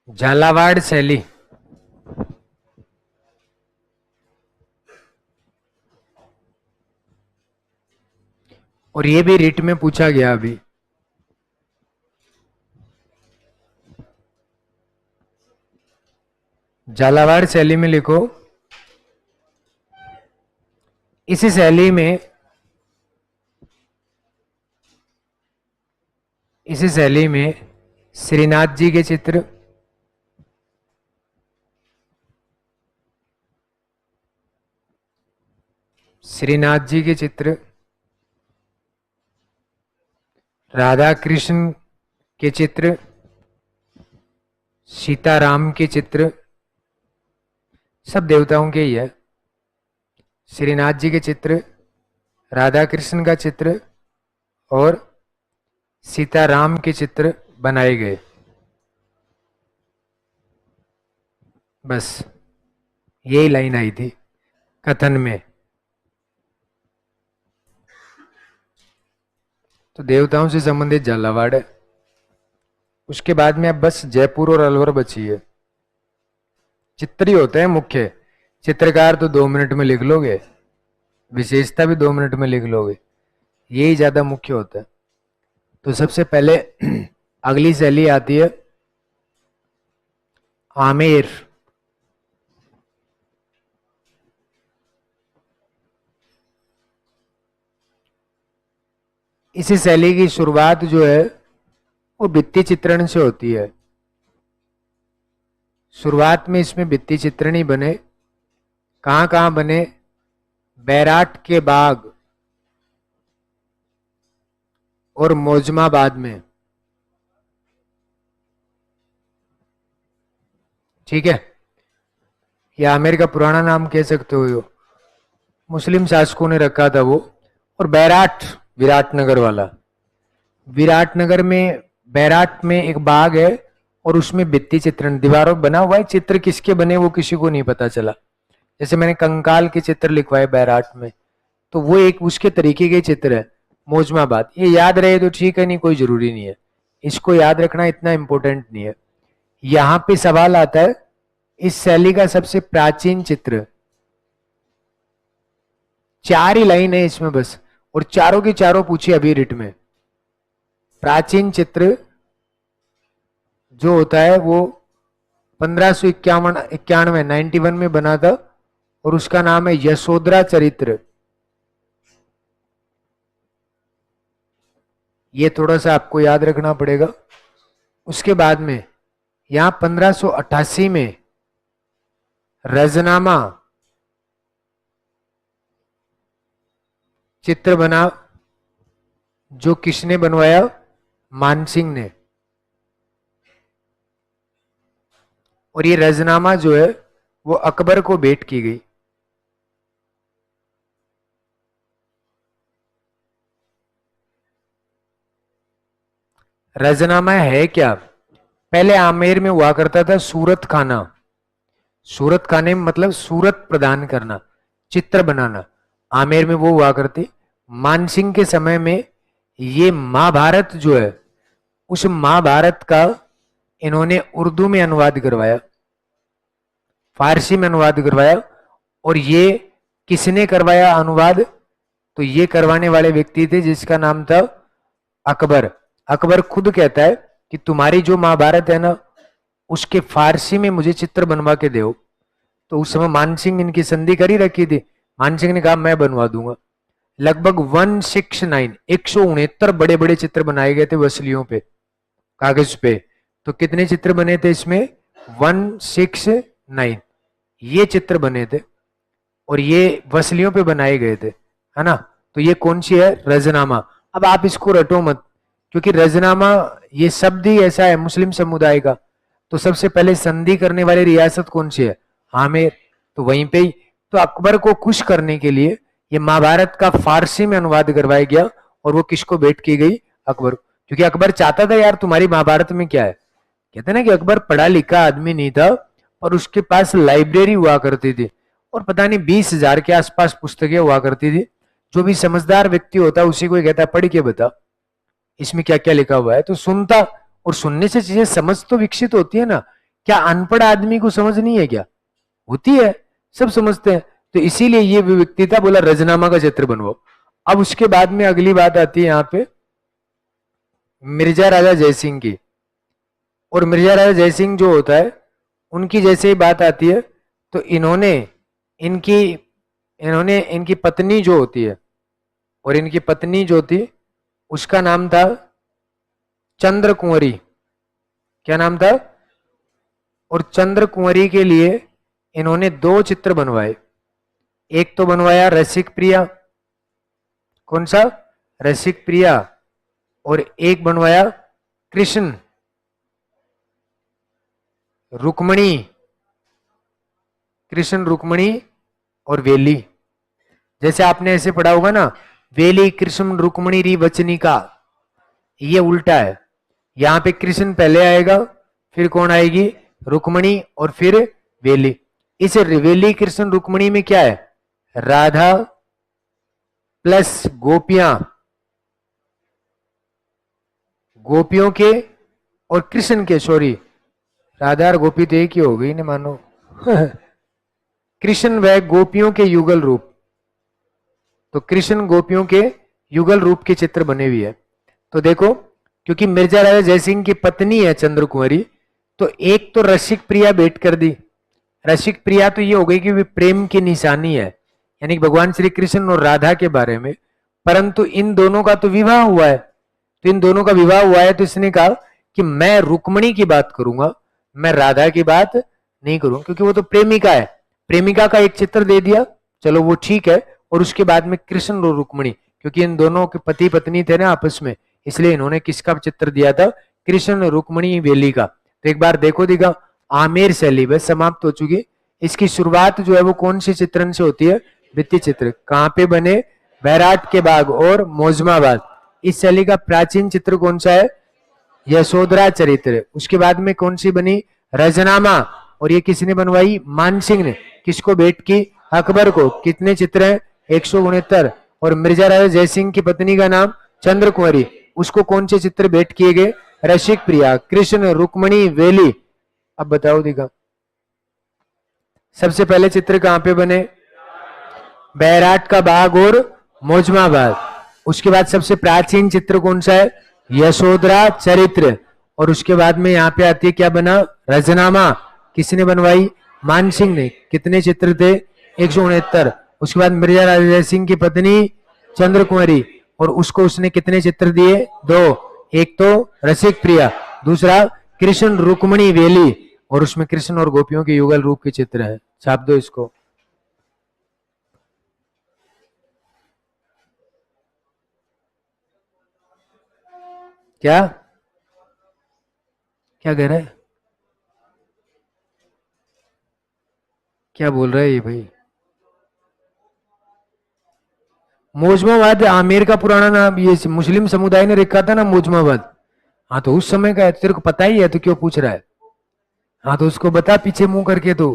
झालावाड़ शैली और ये भी रिट में पूछा गया अभी। झालावाड़ शैली में लिखो, इसी शैली में, इसी शैली में श्रीनाथ जी के चित्र, श्रीनाथ जी के चित्र, राधा कृष्ण के चित्र, सीताराम के चित्र, सब देवताओं के ही है। श्रीनाथ जी के चित्र, राधा कृष्ण का चित्र और सीताराम के चित्र बनाए गए। बस यही लाइन आई थी कथन में। तो देवताओं से संबंधित झालावाड़ है। उसके बाद में अब बस जयपुर और अलवर बची है। चित्र ही होते हैं मुख्य। चित्रकार तो 2 मिनट में लिख लोगे, विशेषता भी 2 मिनट में लिख लोगे, यही ज्यादा मुख्य होता है। तो सबसे पहले अगली शैली आती है आमेर। इसी शैली की शुरुआत जो है वो भित्ति चित्रण से होती है। शुरुआत में इसमें भित्ति चित्रण ही बने। कहां कहां बने? बैराट के बाग और मौजमाबाद में। ठीक है, यह आमेर का पुराना नाम कह सकते हो, मुस्लिम शासकों ने रखा था वो। और बैराट विराटनगर वाला, विराटनगर में बैराट में एक बाग है और उसमें भित्ति चित्रण दीवारों बना हुआ है। चित्र किसके बने वो किसी को नहीं पता चला। जैसे मैंने कंकाल के चित्र लिखवाए बैराट में, तो वो एक उसके तरीके के चित्र है। मौजमाबाद, ये याद रहे तो ठीक है, नहीं कोई जरूरी नहीं है, इसको याद रखना इतना इंपॉर्टेंट नहीं है। यहां पे सवाल आता है इस शैली का सबसे प्राचीन चित्र। 4 ही लाइन है इसमें बस, और चारों की चारों पूछी अभी रिट में। प्राचीन चित्र जो होता है वो 1591 91 में बना था और उसका नाम है यशोधरा चरित्र। ये थोड़ा सा आपको याद रखना पड़ेगा। उसके बाद में यहां 1588 में रजनामा चित्र बना, जो किसने बनवाया? मानसिंह ने। और ये रजनामा जो है वो अकबर को भेंट की गई। रजनामा है क्या? पहले आमेर में हुआ करता था सूरत खाना। सूरत खाने में मतलब सूरत प्रदान करना, चित्र बनाना, आमेर में वो हुआ करती। मानसिंह के समय में ये महाभारत जो है, उस महाभारत का इन्होंने उर्दू में अनुवाद करवाया, फारसी में अनुवाद करवाया। और ये किसने करवाया अनुवाद? तो ये करवाने वाले व्यक्ति थे जिसका नाम था अकबर। अकबर खुद कहता है कि तुम्हारी जो महाभारत है ना, उसके फारसी में मुझे चित्र बनवा के दो। तो उस समय मानसिंह इनकी संधि कर ही रखी थी। मानसिंह ने कहा मैं बनवा दूंगा। लगभग 169 बड़े बड़े चित्र बनाए गए थे वसलियों पे, कागज पे। तो कितने चित्र बने थे इसमें? 169 ये चित्र बने थे और ये वसलियों पे बनाए गए थे, है ना। तो ये कौन सी है? रजनामा। अब आप इसको रटो मत, क्योंकि रजनामा ये शब्द ही ऐसा है मुस्लिम समुदाय का। तो सबसे पहले संधि करने वाली रियासत कौन सी है? आमेर। तो वहीं पे ही तो अकबर को खुश करने के लिए ये महाभारत का फारसी में अनुवाद करवाया गया, और वो किसको भेंट की गई? अकबर। क्योंकि अकबर चाहता था यार तुम्हारी महाभारत में क्या है, कहते ना कि अकबर पढ़ा लिखा आदमी नहीं था, और उसके पास लाइब्रेरी हुआ करती थी, और पता नहीं 20,000 के आसपास पुस्तकें हुआ करती थी। जो भी समझदार व्यक्ति होता है उसी को कहता है पढ़ के बता इसमें क्या क्या लिखा हुआ है। तो सुनता, और सुनने से चीजें समझ तो विकसित होती है ना। क्या अनपढ़ आदमी को समझ नहीं है क्या? होती है, सब समझते हैं। तो इसीलिए ये व्यक्ति था, बोला रजनामा का चित्र बनवाओ। अब उसके बाद में अगली बात आती है यहाँ पे मिर्जा राजा जयसिंह की। और मिर्जा राजा जयसिंह जो होता है, उनकी जैसे ही बात आती है तो इनकी इनकी पत्नी जो होती है, और इनकी पत्नी जो थी उसका नाम था चंद्र कुंवरी। क्या नाम था? और चंद्र कुंवरी के लिए इन्होंने 2 चित्र बनवाए। एक तो बनवाया रसिक प्रिया, कौन सा? रसिक प्रिया। और एक बनवाया कृष्ण रुक्मणी, कृष्ण रुक्मणी और वेली। जैसे आपने ऐसे पढ़ा होगा ना, वेली कृष्ण रुक्मणी री वचनी का, ये उल्टा है। यहां पे कृष्ण पहले आएगा, फिर कौन आएगी? रुक्मणी, और फिर वेली। इस वेली कृष्ण रुक्मणी में क्या है? राधा प्लस गोपियां, गोपियों के और कृष्ण के, सॉरी राधा और गोपी तो एक ही हो गई ना मानो कृष्ण व गोपियों के युगल रूप। तो कृष्ण गोपियों के युगल रूप के चित्र बने हुए है। तो देखो, क्योंकि मिर्जा राजा जयसिंह की पत्नी है चंद्र कुंवरी, तो एक तो रसिक प्रिया भेंट कर दी। रसिक प्रिया तो ये हो गई कि वे प्रेम की निशानी है, यानी भगवान श्री कृष्ण और राधा के बारे में। परंतु इन दोनों का तो विवाह हुआ है, तो इन दोनों का विवाह हुआ है, तो इसने कहा कि मैं रुक्मणी की बात करूंगा, मैं राधा की बात नहीं करूं, क्योंकि वो तो प्रेमिका है। प्रेमिका का एक चित्र दे दिया, चलो वो ठीक है। और उसके बाद में कृष्ण और रुक्मणी, क्योंकि इन दोनों के पति पत्नी थे ना आपस में, इसलिए इन्होंने किसका चित्र दिया था? कृष्ण रुक्मणी वेली का। तो एक बार देखो दिखा, आमेर शैली बस समाप्त हो चुकी। इसकी शुरुआत जो है वो कौन से चित्रण से होती है? भित्ति चित्र। कहां पे बने? बैराट के बाग और मोजमाबाद। इस शैली का प्राचीन चित्र कौन सा है? यशोधरा चरित्र। उसके बाद में कौन सी बनी? रजनामा। और ये किसने बनवाई? मानसिंह ने। किसको भेंट की? अकबर को। कितने चित्र हैं? 169। और मिर्जा राजा जयसिंह की पत्नी का नाम चंद्र कुंवरी, उसको कौन से चित्र भेंट किए गए? रसिक प्रिया, कृष्ण, रुक्मणी, वेली। अब बताओ दिखा, सबसे पहले चित्र कहां पे बने? बैराट का बाग और मोजमाबाद। उसके बाद सबसे प्राचीन चित्र कौन सा है? यशोधरा चरित्र। और उसके बाद में यहाँ पे आती है क्या बना? रजनामा। किसने बनवाई? मानसिंह ने। कितने चित्र थे? 169। उसके बाद मिर्जा राजा जय सिंह की पत्नी चंद्र कुंवरी, और उसको उसने कितने चित्र दिए? 2। एक तो रसिक प्रिया, दूसरा कृष्ण रुक्मणी वेली, और उसमें कृष्ण और गोपियों के युगल रूप के चित्र है। छाप दो इसको। क्या क्या कह रहा है? क्या बोल रहा है ये भाई? मोजमाबाद आमेर का पुराना नाम, ये मुस्लिम समुदाय ने रखा था ना मोजमाबाद। हाँ तो उस समय का है, तेरे को पता ही है तो क्यों पूछ रहा है? हाँ तो उसको बता पीछे मुंह करके तो।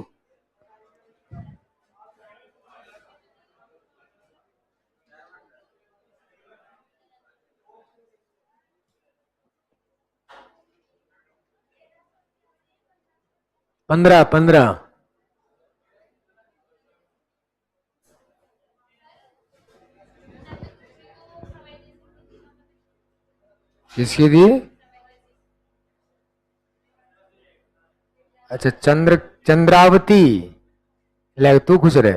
पंद्रह 15। किसकी थी? अच्छा चंद्रावती। ले तू खुश रहे।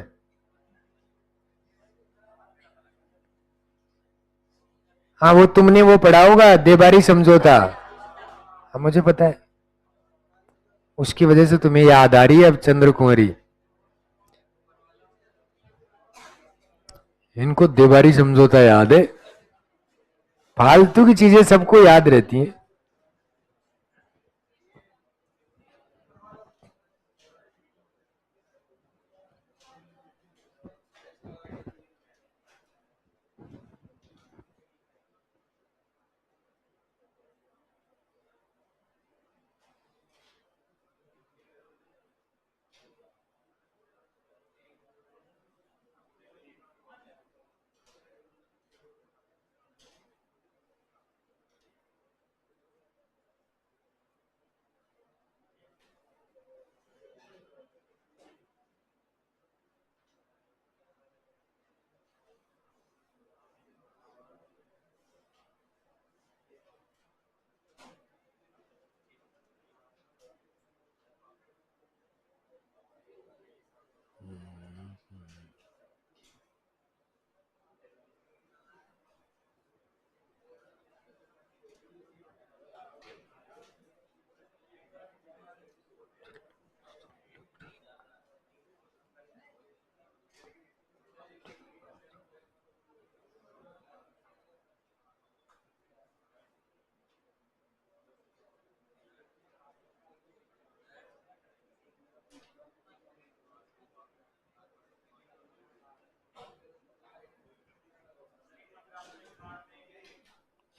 हाँ वो तुमने वो पढ़ा होगा देबारी समझौता। हाँ मुझे पता है, उसकी वजह से तुम्हें याद आ रही है अब चंद्र कुंवरी। इनको देवारी समझौता याद है, फालतू की चीजें सबको याद रहती हैं।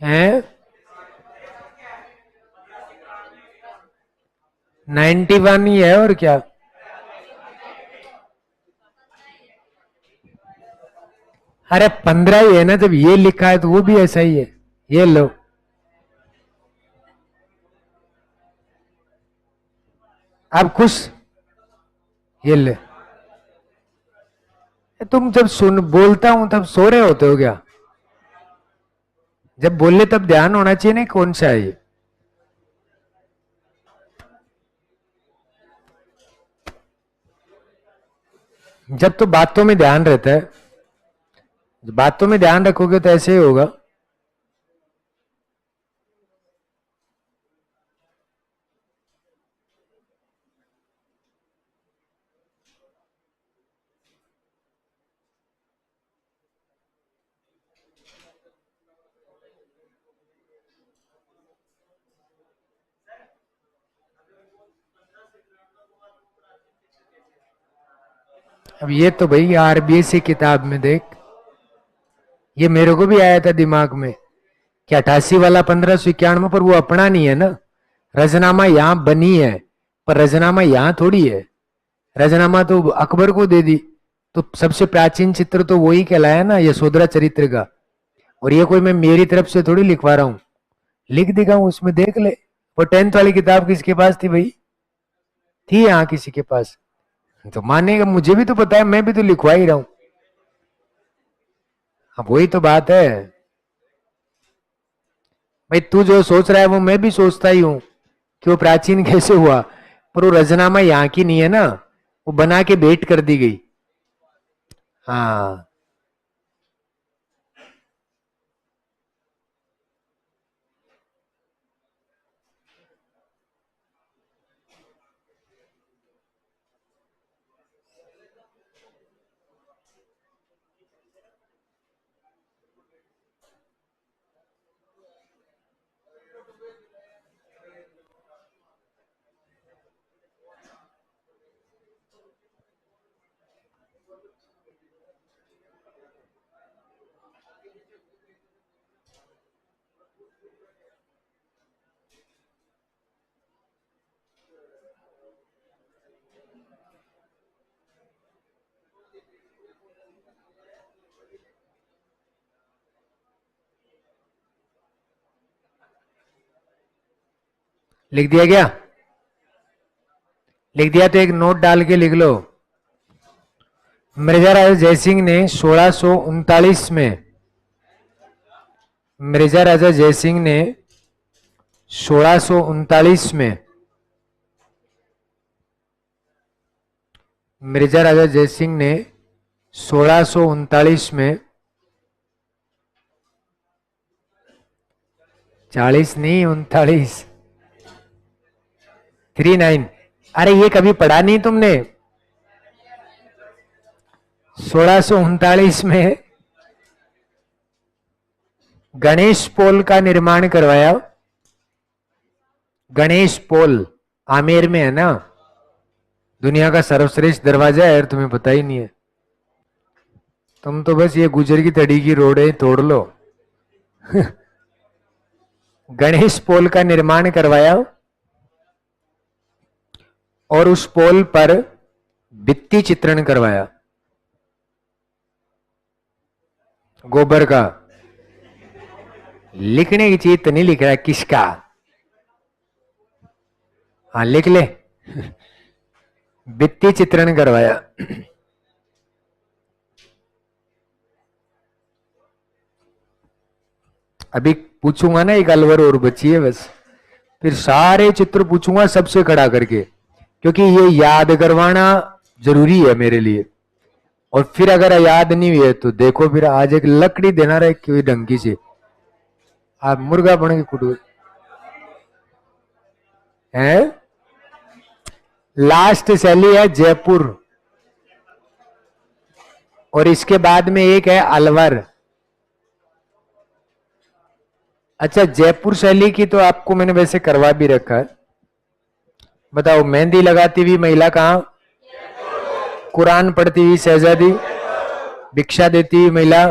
हैं 91 ही है और क्या। अरे 15 ही है ना, जब ये लिखा है तो वो भी ऐसा ही है। ये लो, आप खुश। ये ले, तुम जब सुन बोलता हूं तब सो रहे होते हो क्या? जब बोले तब ध्यान होना चाहिए ना, कौन सा है ये। जब तो बातों में ध्यान रहता है, बातों में ध्यान रखोगे तो ऐसे ही होगा। अब ये तो भाई आरबीएससी किताब में देख, ये मेरे को भी आया था दिमाग में कि 88 वाला 1591, पर वो अपना नहीं है ना। रजनामा यहाँ बनी है, पर रजनामा यहाँ थोड़ी है। रजनामा तो अकबर को दे दी, तो सबसे प्राचीन चित्र तो वही कहलाया ना, यशोधरा चरित्र का। और ये कोई मैं मेरी तरफ से थोड़ी लिखवा रहा हूं, लिख देगा हूं उसमें, देख ले। वो 10th वाली किताब किसके पास थी भाई? थी यहाँ किसी के पास? तो मानेगा, मुझे भी तो पता है, मैं भी तो लिखवा ही रहा हूं। अब वही तो बात है भाई, तू जो सोच रहा है वो मैं भी सोचता ही हूं कि वो प्राचीन कैसे हुआ, पर वो रजनामा यहाँ की नहीं है ना, वो बना के भेंट कर दी गई। हाँ, लिख दिया क्या? लिख दिया तो एक नोट डाल के लिख लो। मिर्जा राजा जयसिंह ने 1639 में, मिर्जा राजा जयसिंह ने 1639 में, मिर्जा राजा जयसिंह ने 1639 में, 40 नहीं 39, 39। अरे ये कभी पढ़ा नहीं तुमने? 1639 में गणेश पोल का निर्माण करवाया। गणेश पोल आमेर में है ना, दुनिया का सर्वश्रेष्ठ दरवाजा है, तुम्हें पता ही नहीं है। तुम तो बस ये गुजर की तड़ी की रोड है तोड़ लो। गणेश पोल का निर्माण करवाया और उस पोल पर भित्ति चित्रण करवाया गोबर का। लिखने की चीज तो नहीं लिख रहा है, किसका? हाँ लिख ले। भित्ति चित्रण करवाया। अभी पूछूंगा ना, एक अलवर और बची है बस, फिर सारे चित्र पूछूंगा सबसे खड़ा करके, क्योंकि ये याद करवाना जरूरी है मेरे लिए। और फिर अगर याद नहीं हुई है तो देखो, फिर आज एक लकड़ी देना रहे कोई ढंगी से, आप मुर्गा बन के कुटू है। लास्ट शैली है जयपुर, और इसके बाद में एक है अलवर। अच्छा, जयपुर शैली की तो आपको मैंने वैसे करवा भी रखा है। बताओ, मेहंदी लगाती हुई महिला कहां? कुरान पढ़ती हुई शहजादी, भिक्षा देती हुई महिला,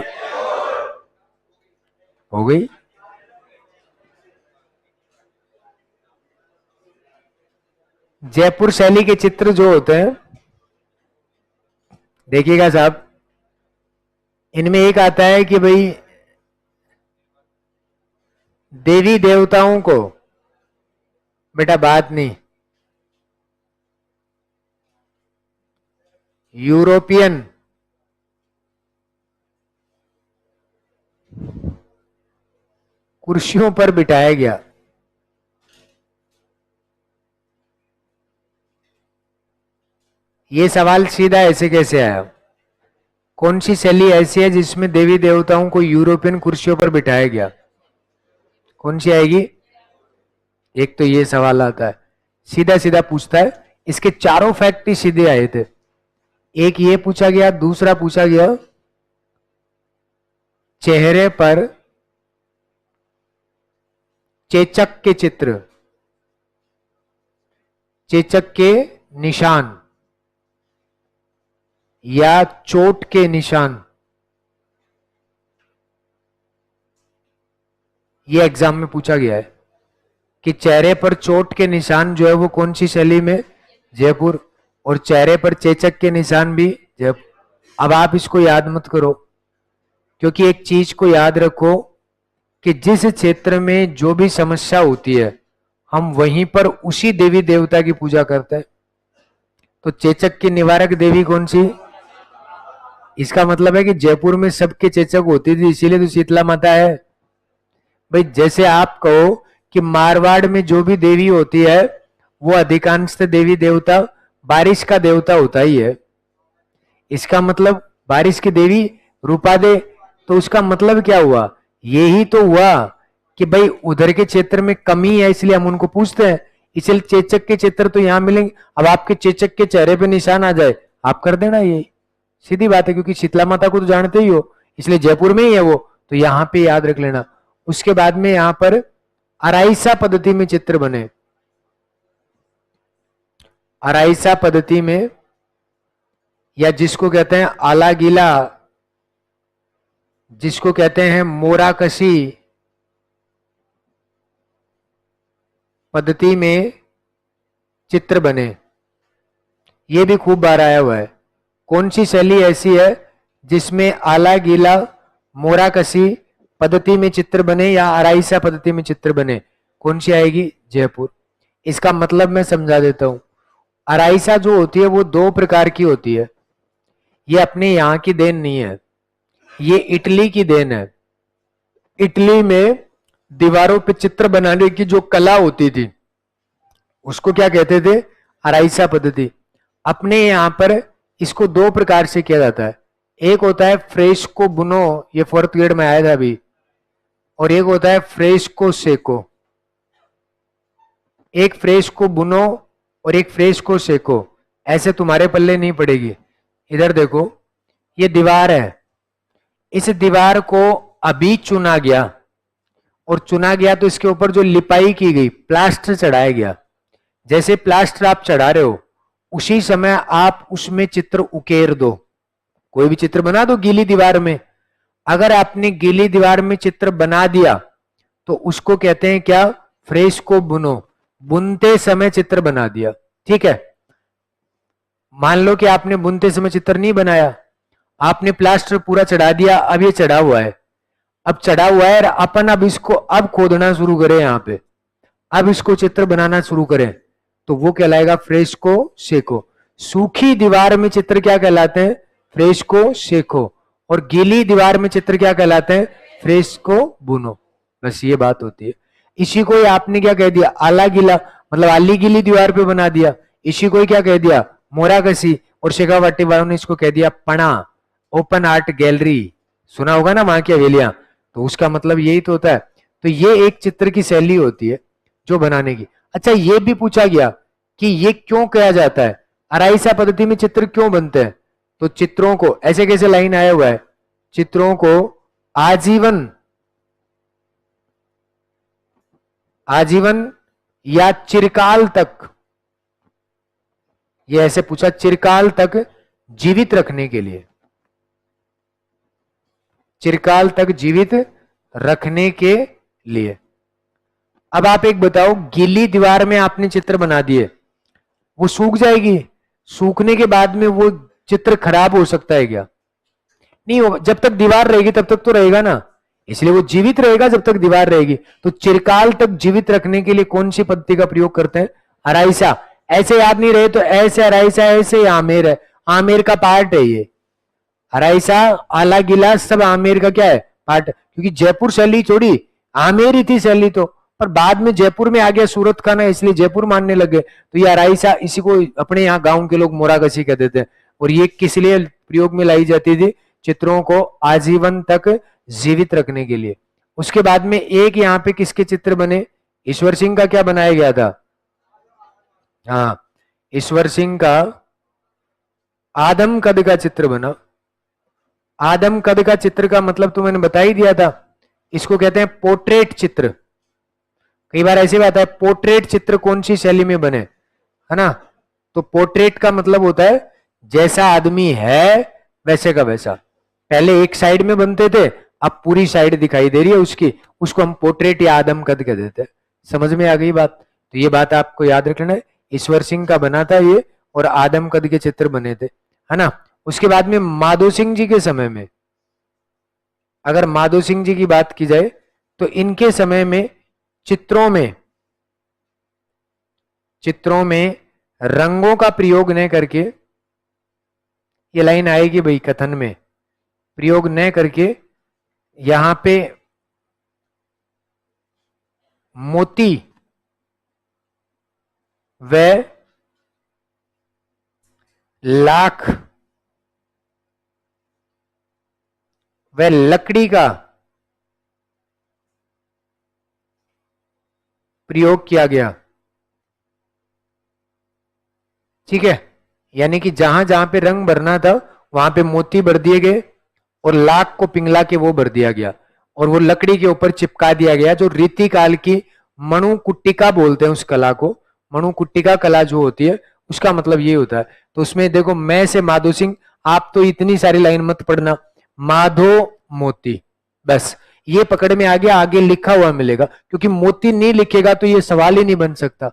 हो गई। जयपुर शैली के चित्र जो होते हैं, देखिएगा साहब, इनमें एक आता है कि भाई देवी देवताओं को, बेटा बात नहीं, यूरोपियन कुर्सियों पर बिठाया गया। ये सवाल सीधा ऐसे कैसे आया? कौन सी शैली ऐसी है जिसमें देवी देवताओं को यूरोपियन कुर्सियों पर बिठाया गया? कौन सी आएगी? एक तो ये सवाल आता है, सीधा सीधा पूछता है। इसके चारों फैक्ट ही सीधे आए थे। एक ये पूछा गया, दूसरा पूछा गया चेहरे पर चेचक के चित्र, चेचक के निशान या चोट के निशान। ये एग्जाम में पूछा गया है कि चेहरे पर चोट के निशान जो है वो कौन सी शैली में? जयपुर। और चेहरे पर चेचक के निशान भी जयपुर। अब आप इसको याद मत करो, क्योंकि एक चीज को याद रखो कि जिस क्षेत्र में जो भी समस्या होती है, हम वहीं पर उसी देवी देवता की पूजा करते हैं। तो चेचक की निवारक देवी कौन सी? इसका मतलब है कि जयपुर में सबके चेचक होती थी, इसीलिए तो शीतला माता है। भाई जैसे आप कहो कि मारवाड़ में जो भी देवी होती है वो अधिकांश देवी देवता बारिश का देवता होता ही है। इसका मतलब बारिश की देवी रूपा दे, तो उसका मतलब क्या हुआ? यही तो हुआ कि भाई उधर के क्षेत्र में कमी है, इसलिए हम उनको पूछते हैं। इसलिए चेचक के चित्र तो यहां मिलेंगे। अब आपके चेचक के चेहरे पे निशान आ जाए, आप कर देना, यही सीधी बात है, क्योंकि शीतला माता को तो जानते ही हो, इसलिए जयपुर में ही है वो, तो यहां पे याद रख लेना। उसके बाद में यहां पर अराइसा पद्धति में चित्र बने। अराइसा पद्धति में, या जिसको कहते हैं आला गीला, जिसको कहते हैं मोराकशी पद्धति में चित्र बने। ये भी खूब बार आया हुआ है। कौन सी शैली ऐसी है जिसमें आला गीला मोराकशी पद्धति में चित्र बने या अराइसा पद्धति में चित्र बने? कौन सी आएगी? जयपुर। इसका मतलब मैं समझा देता हूं। अराइसा जो होती है वो दो प्रकार की होती है। ये अपने यहां की देन नहीं है, ये इटली की देन है। इटली में दीवारों पे चित्र बनाने की जो कला होती थी उसको क्या कहते थे? अराइसा पद्धति। अपने यहां पर इसको दो प्रकार से किया जाता है। एक होता है फ्रेस्को बुनो, ये 4th ग्रेड में आया था अभी, और एक होता है फ्रेस्को सेको। एक फ्रेस्को बुनो और एक फ्रेस्को सेको, ऐसे तुम्हारे पल्ले नहीं पड़ेगी। इधर देखो, ये दीवार है, इस दीवार को अभी चुना गया, और चुना गया तो इसके ऊपर जो लिपाई की गई, प्लास्टर चढ़ाया गया। जैसे प्लास्टर आप चढ़ा रहे हो उसी समय आप उसमें चित्र उकेर दो, कोई भी चित्र बना दो गीली दीवार में। अगर आपने गीली दीवार में चित्र बना दिया तो उसको कहते हैं क्या, फ्रेस्को बुनो, बुनते समय चित्र बना दिया। ठीक है, मान लो कि आपने बुनते समय चित्र नहीं बनाया, आपने प्लास्टर पूरा चढ़ा दिया, अब ये चढ़ा हुआ है, अब चढ़ा हुआ है अपन अब इसको अब खोदना शुरू करें यहां पे, अब इसको चित्र बनाना शुरू करें तो वो कहलाएगा फ्रेस्को सेको। सूखी दीवार में चित्र क्या कहलाते हैं, फ्रेस्को सेको, और गीली दीवार में चित्र क्या कहलाते हैं, फ्रेस्को बुनो। बस ये बात होती है। इसी को ही आपने क्या कह दिया, आला गीला, मतलब आली गीली दीवार पे बना दिया। इसी को ही क्या कह दिया, मोरा कसी, और शेखावाटी वालों ने इसको कह दिया पणा, ओपन आर्ट गैलरी। सुना होगा ना वहां की हवेलियां, तो उसका मतलब यही तो होता है। तो ये एक चित्र की शैली होती है जो बनाने की। अच्छा, ये भी पूछा गया कि ये क्यों किया जाता है, अराइसा पद्धति में चित्र क्यों बनते हैं। तो चित्रों को ऐसे कैसे लाइन आया हुआ है, चित्रों को आजीवन, आजीवन या चिरकाल तक, ये ऐसे पूछा, चिरकाल तक जीवित रखने के लिए, चिरकाल तक जीवित रखने के लिए। अब आप एक बताओ, गीली दीवार में आपने चित्र बना दिए, वो सूख जाएगी, सूखने के बाद में वो चित्र खराब हो सकता है क्या, नहीं होगा। जब तक दीवार रहेगी तब तक तो रहेगा ना, इसलिए वो जीवित रहेगा जब तक दीवार रहेगी। तो चिरकाल तक जीवित रखने के लिए कौन सी पद्धति का प्रयोग करते हैं, अराइसा। ऐसे याद नहीं रहे तो ऐसे अराइसा, ऐसे आमेर है, आमेर का पार्ट है ये, अराइसा आला गिला सब आमेर का क्या है, पार्ट। क्योंकि जयपुर शैली थोड़ी आमेर ही थी शैली तो, पर बाद में जयपुर में आ गया सूरत का ना, इसलिए जयपुर मानने लगे। तो ये अराइसा, इसी को अपने यहाँ गांव के लोग मोरागसी कहते थे। और ये किस लिए प्रयोग में लाई जाती थी, चित्रों को आजीवन तक जीवित रखने के लिए। उसके बाद में एक यहाँ पे किसके चित्र बने, ईश्वर सिंह का क्या बनाया गया था, हाँ ईश्वर सिंह का आदम कद का चित्र बना। आदम कद का चित्र का मतलब तो मैंने बता ही दिया था, इसको कहते हैं पोर्ट्रेट चित्र। कई बार ऐसी बात है, पोर्ट्रेट चित्र कौन सी शैली में बने, है ना। तो पोर्ट्रेट का मतलब होता है जैसा आदमी है वैसे का वैसा। पहले एक साइड में बनते थे, अब पूरी साइड दिखाई दे रही है उसकी, उसको हम पोर्ट्रेट या आदम कद कह देते हैं। समझ में आ गई बात। तो ये बात आपको याद रखना है, ईश्वर सिंह का बना था ये, और आदम कद के चित्र बने थे, है ना। उसके बाद में माधो सिंह जी के समय में, अगर माधो सिंह जी की बात की जाए तो इनके समय में चित्रों में रंगों का प्रयोग न करके, ये लाइन आएगी भाई कथन में, प्रयोग न करके यहां पे मोती व लाख व लकड़ी का प्रयोग किया गया। ठीक है, यानी कि जहां जहां पे रंग भरना था वहां पे मोती भर दिए गए, और लाख को पिंगला के वो भर दिया गया, और वो लकड़ी के ऊपर चिपका दिया गया, जो रीति काल की मणुकुट्टिका बोलते हैं उस कला को। मणुकुट्टिका कला जो होती है उसका मतलब ये होता है। तो उसमें देखो, मैं से माधो सिंह, आप तो इतनी सारी लाइन मत पढ़ना, माधो मोती, बस ये पकड़ में आ गया, आगे लिखा हुआ मिलेगा। क्योंकि मोती नहीं लिखेगा तो ये सवाल ही नहीं बन सकता,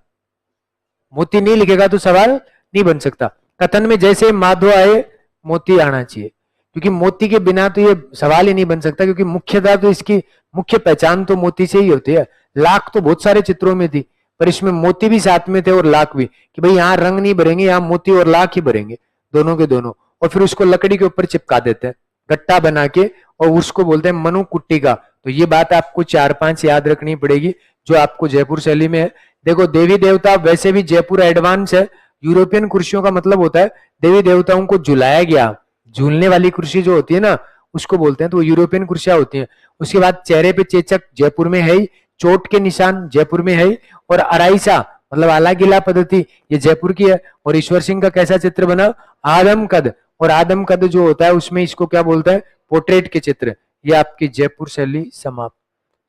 मोती नहीं लिखेगा तो सवाल नहीं बन सकता। कथन में जैसे माधो आए मोती आना चाहिए, क्योंकि मोती के बिना तो ये सवाल ही नहीं बन सकता। क्योंकि मुख्यतः तो इसकी मुख्य पहचान तो मोती से ही होती है। लाख तो बहुत सारे चित्रों में थी, पर इसमें मोती भी साथ में थे और लाख भी, कि भाई यहाँ रंग नहीं भरेंगे, यहाँ मोती और लाख ही भरेंगे, दोनों के दोनों। और फिर उसको लकड़ी के ऊपर चिपका देते हैं गट्टा बना के, और उसको बोलते हैं मनुकुट्टिका। तो ये बात आपको 4-5 याद रखनी पड़ेगी जो आपको जयपुर शैली में है। देखो, देवी देवता वैसे भी जयपुर एडवांस है। यूरोपियन कुर्सियों का मतलब होता है देवी देवताओं को झुलाया गया, झूलने वाली कुर्सी जो होती है ना उसको बोलते हैं, तो वो यूरोपियन कुर्सियां होती हैं। उसके बाद चेहरे पे चेचक जयपुर में है ही, चोट के निशान जयपुर में है ही, और अराइसा मतलब आला गिला पद्धति ये जयपुर की है। और ईश्वर सिंह का कैसा चित्र बना, आदम कद, और आदम कद जो होता है उसमें इसको क्या बोलता है, पोर्ट्रेट के चित्र। ये आपकी जयपुर शैली समाप्त।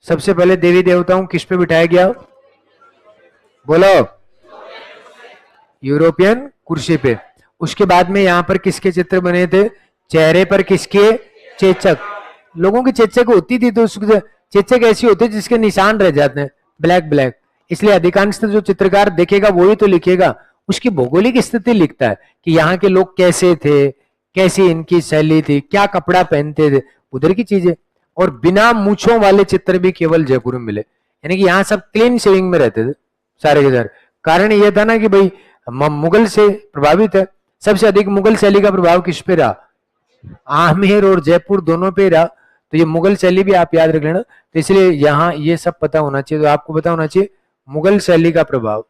सबसे पहले देवी देवताओं किस पे बिठाया गया? बोलो। यूरोपियन कुर्सी पे। उसके बाद में यहां पर किसके चित्र बने थे? चेहरे पर किसके? चेचक। लोगों की चेचक होती थी तो चेचक ऐसी होती है जिसके निशान रह जाते हैं ब्लैक ब्लैक। इसलिए अधिकांश जो चित्रकार देखेगा वही तो लिखेगा, उसकी भौगोलिक स्थिति लिखता है कि यहाँ के लोग कैसे थे, कैसी इनकी शैली थी, क्या कपड़ा पहनते थे, उधर की चीजें। और बिना मूछों वाले चित्र भी केवल जयपुर में मिले, यानी कि यहाँ सब क्लीन शेविंग में रहते थे सारे के सारे। कारण यह था ना कि भाई मुगल से प्रभावित है, सबसे अधिक मुगल शैली का प्रभाव किस पे रहा? आमेर और जयपुर दोनों पे रहा। तो ये मुगल शैली भी आप याद रख लेना। तो इसलिए यहाँ ये सब पता होना चाहिए, तो आपको पता होना चाहिए मुगल शैली का प्रभाव,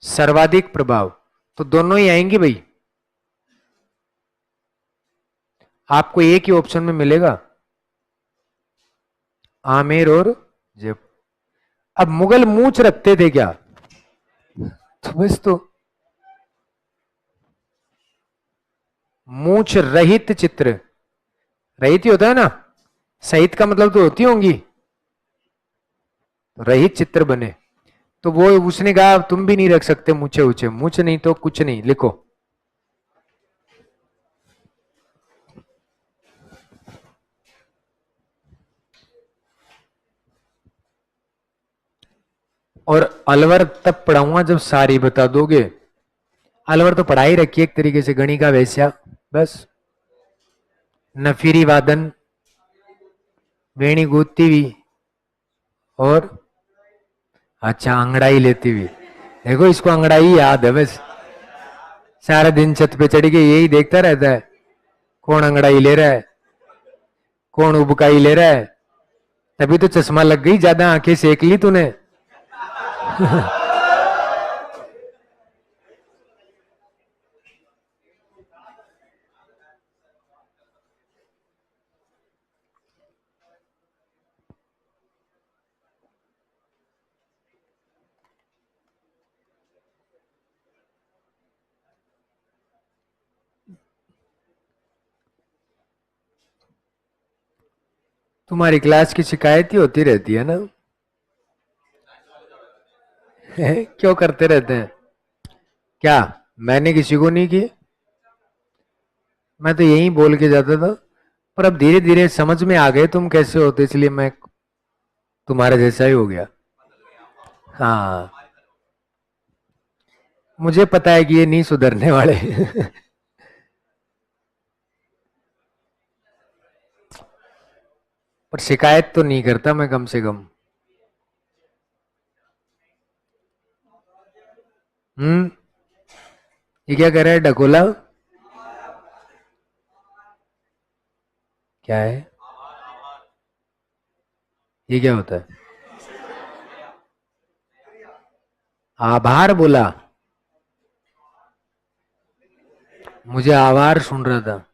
सर्वाधिक प्रभाव। तो दोनों ही आएंगे भाई, आपको एक ही ऑप्शन में मिलेगा, आमेर और जयपुर। अब मुगल मूछ रखते थे क्या? तो बस, तो मूछ रहित चित्र, रहित ही होता है ना, सहित का मतलब तो होती होंगी, रहित चित्र बने। तो वो उसने कहा तुम भी नहीं रख सकते मूछे ऊंचे, मूछ नहीं तो कुछ नहीं, लिखो। और अलवर तब पढ़ाऊंगा जब सारी बता दोगे। अलवर तो पढ़ाई रखी एक तरीके से, गणिका वैश्या बस। नफीरी वादन, वेणी गूंथती हुई, और अच्छा अंगड़ाई लेती हुई। देखो इसको अंगड़ाई याद है बस, सारा दिन छत पे चढ़ के यही देखता रहता है, कौन अंगड़ाई ले रहा है, कौन उबकाई ले रहा है। तभी तो चश्मा लग गई, ज्यादा आंखें सेक ली तूने। तुम्हारी क्लास की शिकायत ही होती रहती है ना। क्यों करते रहते हैं? क्या मैंने किसी को नहीं की? मैं तो यही बोल के जाता था, पर अब धीरे धीरे समझ में आ गए तुम कैसे होते, इसलिए मैं तुम्हारे जैसा ही हो गया। हाँ, मुझे पता है कि ये नहीं सुधरने वाले। पर शिकायत तो नहीं करता मैं, कम से कम। ये क्या कर रहा है डकोला? क्या है ये? क्या होता है? आभार बोला? मुझे आभार सुन रहा था।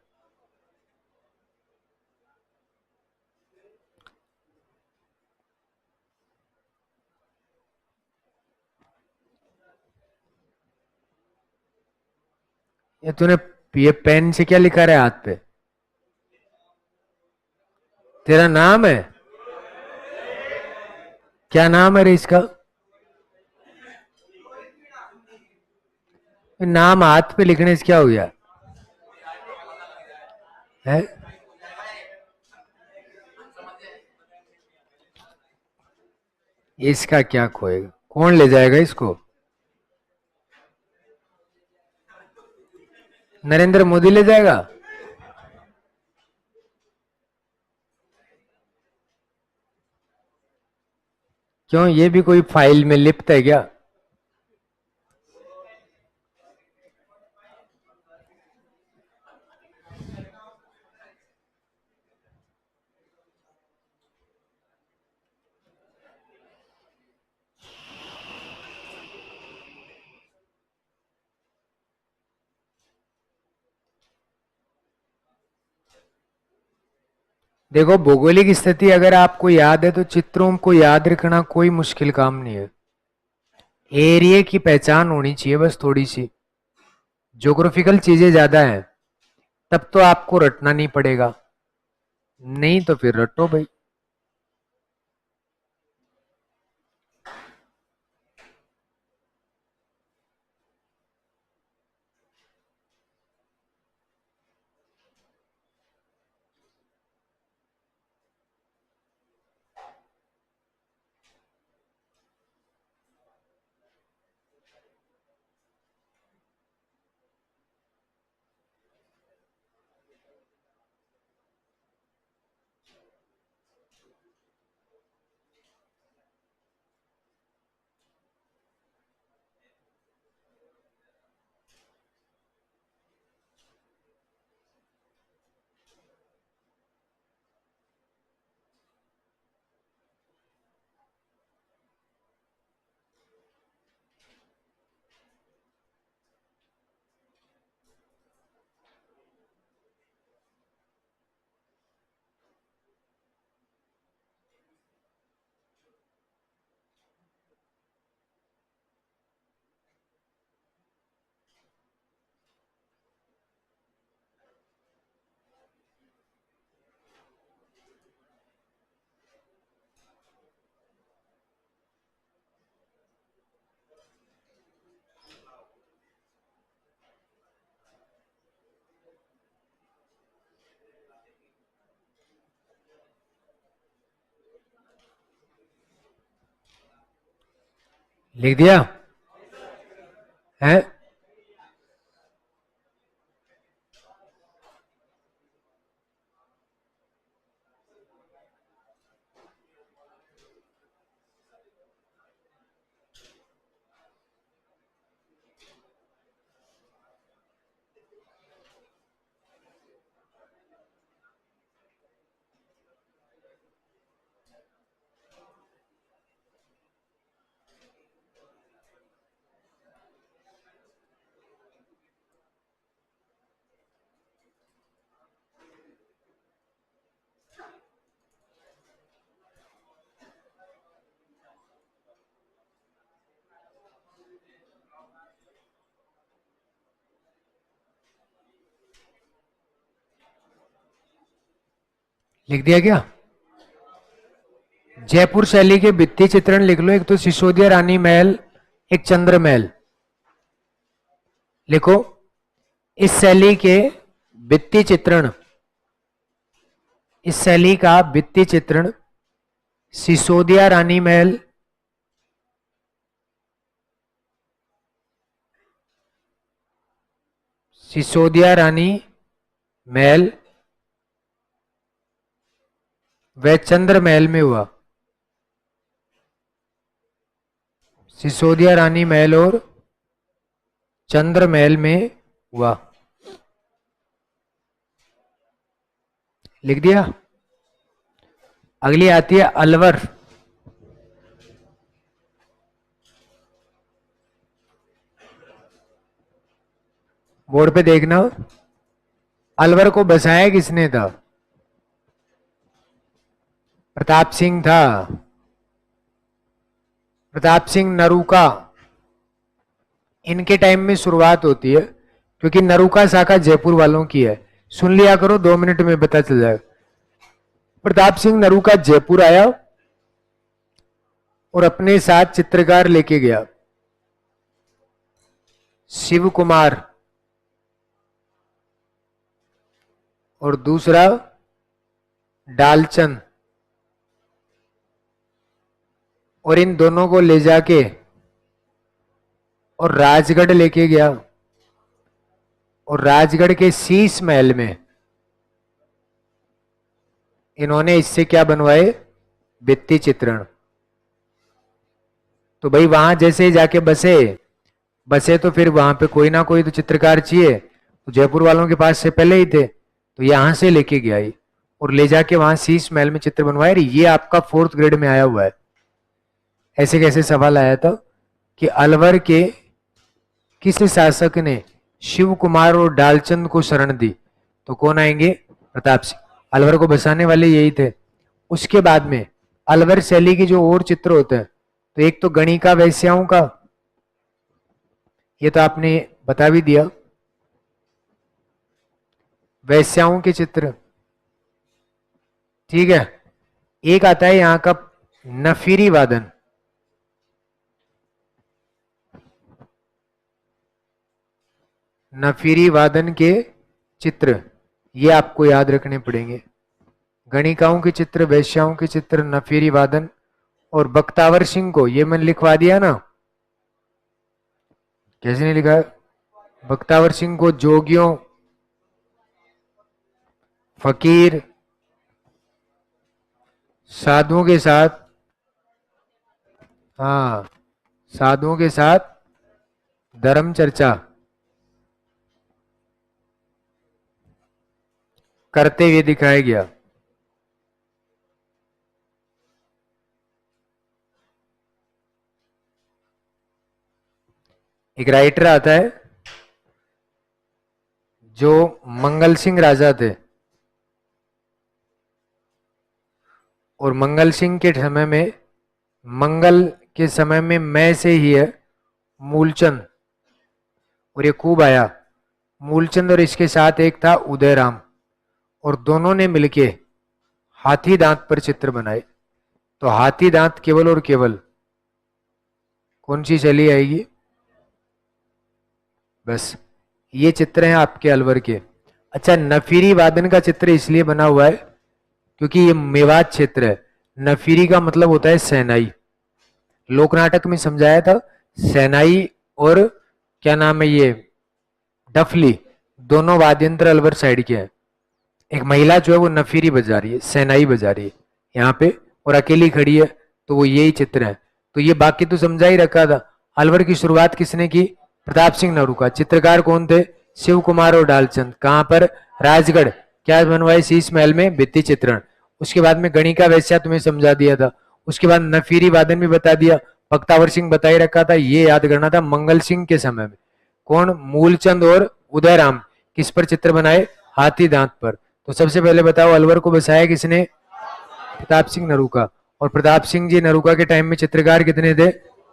ये तूने ये पेन से क्या लिखा है हाथ पे? तेरा नाम है? क्या नाम है रे इसका? नाम हाथ पे लिखने से क्या हो गया है? इसका क्या खोएगा? कौन ले जाएगा इसको? नरेंद्र मोदी ले जाएगा? क्यों, ये भी कोई फाइल में लिप्त है क्या? देखो भौगोलिक स्थिति अगर आपको याद है तो चित्रों को याद रखना कोई मुश्किल काम नहीं है। एरिया की पहचान होनी चाहिए बस थोड़ी सी। ज्योग्राफिकल चीजें ज्यादा हैं, तब तो आपको रटना नहीं पड़ेगा। नहीं तो फिर रटो भाई। लिख दिया है। लिख दिया क्या? जयपुर शैली के भित्ति चित्रण लिख लो। एक तो सिसोदिया रानी महल, एक चंद्र महल लिखो। इस शैली के भित्ति चित्रण, इस शैली का भित्ति चित्रण सिसोदिया रानी महल, सिसोदिया रानी महल व चंद्र महल में हुआ। सिसोदिया रानी महल और चंद्र महल में हुआ। लिख दिया। अगली आती है अलवर। बोर्ड पे देखना। अलवर को बसाया किसने था? प्रताप सिंह था। प्रताप सिंह नरूका, इनके टाइम में शुरुआत होती है, क्योंकि नरूका शाखा जयपुर वालों की है। सुन लिया करो, 2 मिनट में पता चल जाएगा। प्रताप सिंह नरूका जयपुर आया और अपने साथ चित्रकार लेके गया, शिव कुमार, और दूसरा डालचंद, और इन दोनों को ले जाके और राजगढ़ लेके गया, और राजगढ़ के शीश महल में इन्होंने इससे क्या बनवाए? भित्ति चित्रण। तो भाई वहां जैसे जाके बसे बसे तो फिर वहां पे कोई ना कोई तो चित्रकार चाहिए। तो जयपुर वालों के पास से पहले ही थे, तो यहां से लेके गया ही और ले जाके वहां शीश महल में चित्र बनवाए। ये आपका 4th ग्रेड में आया हुआ है। ऐसे कैसे सवाल आया था कि अलवर के किस शासक ने शिव कुमार और डालचंद को शरण दी? तो कौन आएंगे? प्रताप सिंह। अलवर को बसाने वाले यही थे। उसके बाद में अलवर शैली के जो और चित्र होते हैं, तो एक तो गणिका वैश्याओं का, ये तो आपने बता भी दिया, वैश्याओं के चित्र। ठीक है। एक आता है यहां का नफीरी वादन। नफीरी वादन के चित्र ये आपको याद रखने पड़ेंगे। गणिकाओं के चित्र, वेश्याओं के चित्र, नफीरी वादन। और बख्तावर सिंह को ये मैंने लिखवा दिया ना, कैसे नहीं लिखा? बख्तावर सिंह को जोगियों, फकीर, साधुओं के साथ, हाँ, साधुओं के साथ धर्म चर्चा करते हुए दिखाया गया। एक राइटर आता है जो मंगल सिंह राजा थे, और मंगल सिंह के समय में, मंगल के समय में मैं से ही है मूलचंद, और ये खूब आया। मूलचंद और इसके साथ एक था उदयराम, और दोनों ने मिलके हाथी दांत पर चित्र बनाए। तो हाथी दांत केवल और केवल कौन सी चली आएगी? बस ये चित्र हैं आपके अलवर के। अच्छा, नफीरी वादन का चित्र इसलिए बना हुआ है क्योंकि ये मेवात क्षेत्र है। नफीरी का मतलब होता है सेनाई। लोक नाटक में समझाया था, सेनाई और क्या नाम है ये, डफली, दोनों वाद्य यंत्र अलवर साइड के हैं। एक महिला जो है वो नफीरी बजा रही है, सेनाई बजा रही है यहाँ पे, और अकेली खड़ी है। तो वो यही चित्र है। तो ये बाकी तो समझा ही रखा था। अलवर की शुरुआत किसने की? प्रताप सिंह नरूका। चित्रकार कौन थे? शिव कुमार और डालचंद। कहां पर? राजगढ़। क्या बनवाए? शीश महल में भित्ति चित्रण। उसके बाद में गणिका वैश्या तुम्हें समझा दिया था। उसके बाद नफीरी वादन भी बता दिया। बख्तावर सिंह बता ही रखा था, ये याद करना था मंगल सिंह के समय में। कौन? मूलचंद और उदयराम किस पर चित्र बनाए? हाथी दांत पर। तो सबसे पहले बताओ, अलवर को बसाया किसने? प्रताप सिंह नरूका। और प्रताप सिंह जी नरूका के टाइम में चित्रकार कितने थे?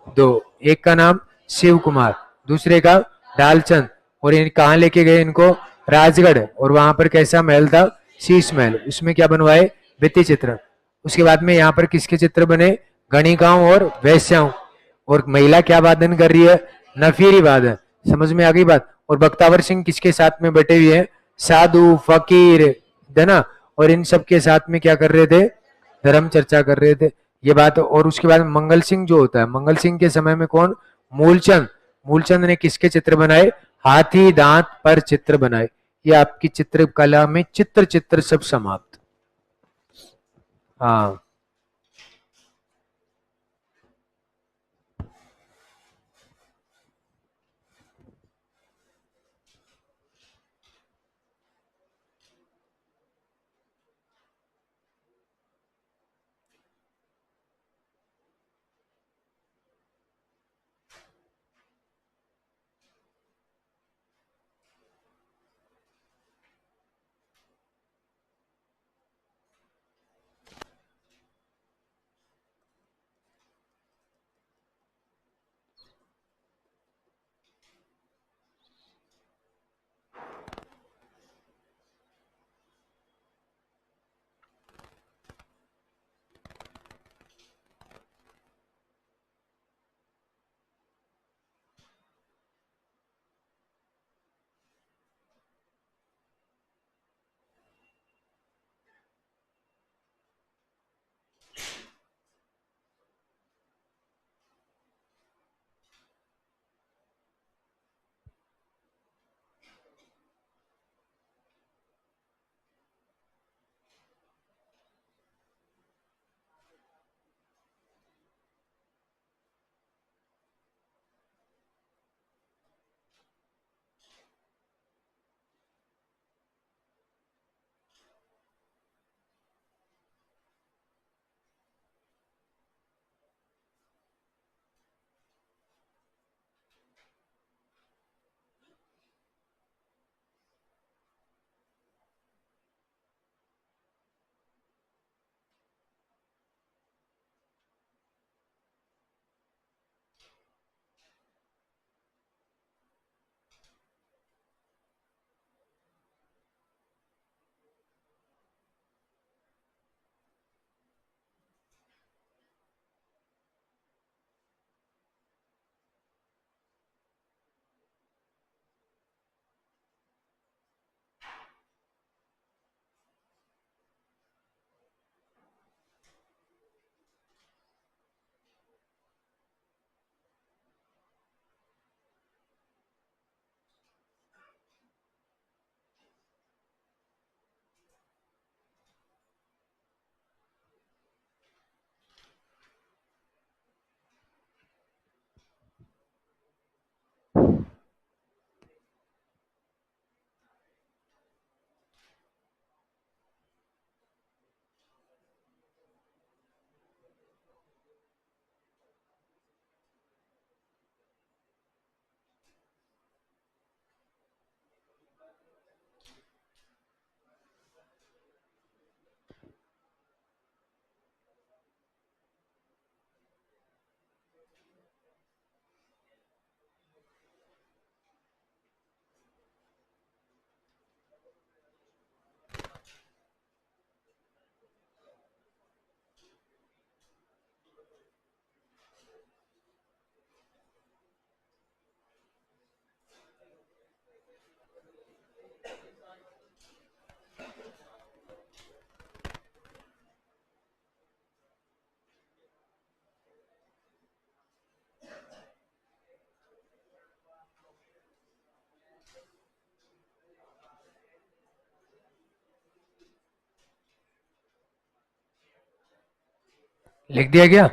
दो। एक का नाम शिव कुमार, दूसरे का डालचंद। और इन कहा लेके गए इनको? राजगढ़। और वहां पर कैसा महल था? शीश महल। उसमें क्या बनवाए? भित्ति चित्रण। उसके बाद में यहाँ पर किसके चित्र बने? गणिकाओं और वैश्याओं। और महिला क्या वादन कर रही है? नफीरी वादन। समझ में आ गई बात? और बख्तावर सिंह किसके साथ में बटे हुए हैं? साधु, फकीर, है ना? और इन सब के साथ में क्या कर रहे थे? धर्म चर्चा कर रहे थे। ये बात। और उसके बाद मंगल सिंह जो होता है, मंगल सिंह के समय में कौन? मूलचंद। मूलचंद ने किसके चित्र बनाए? हाथी दांत पर चित्र बनाए। ये आपकी चित्रकला में चित्र चित्र सब समाप्त। हाँ, लिख दिया क्या?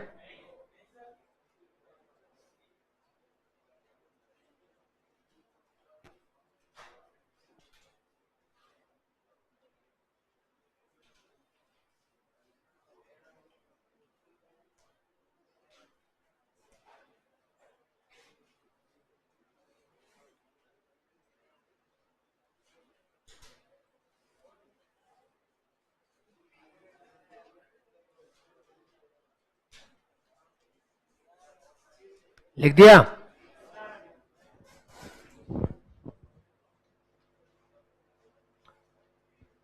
लिख दिया?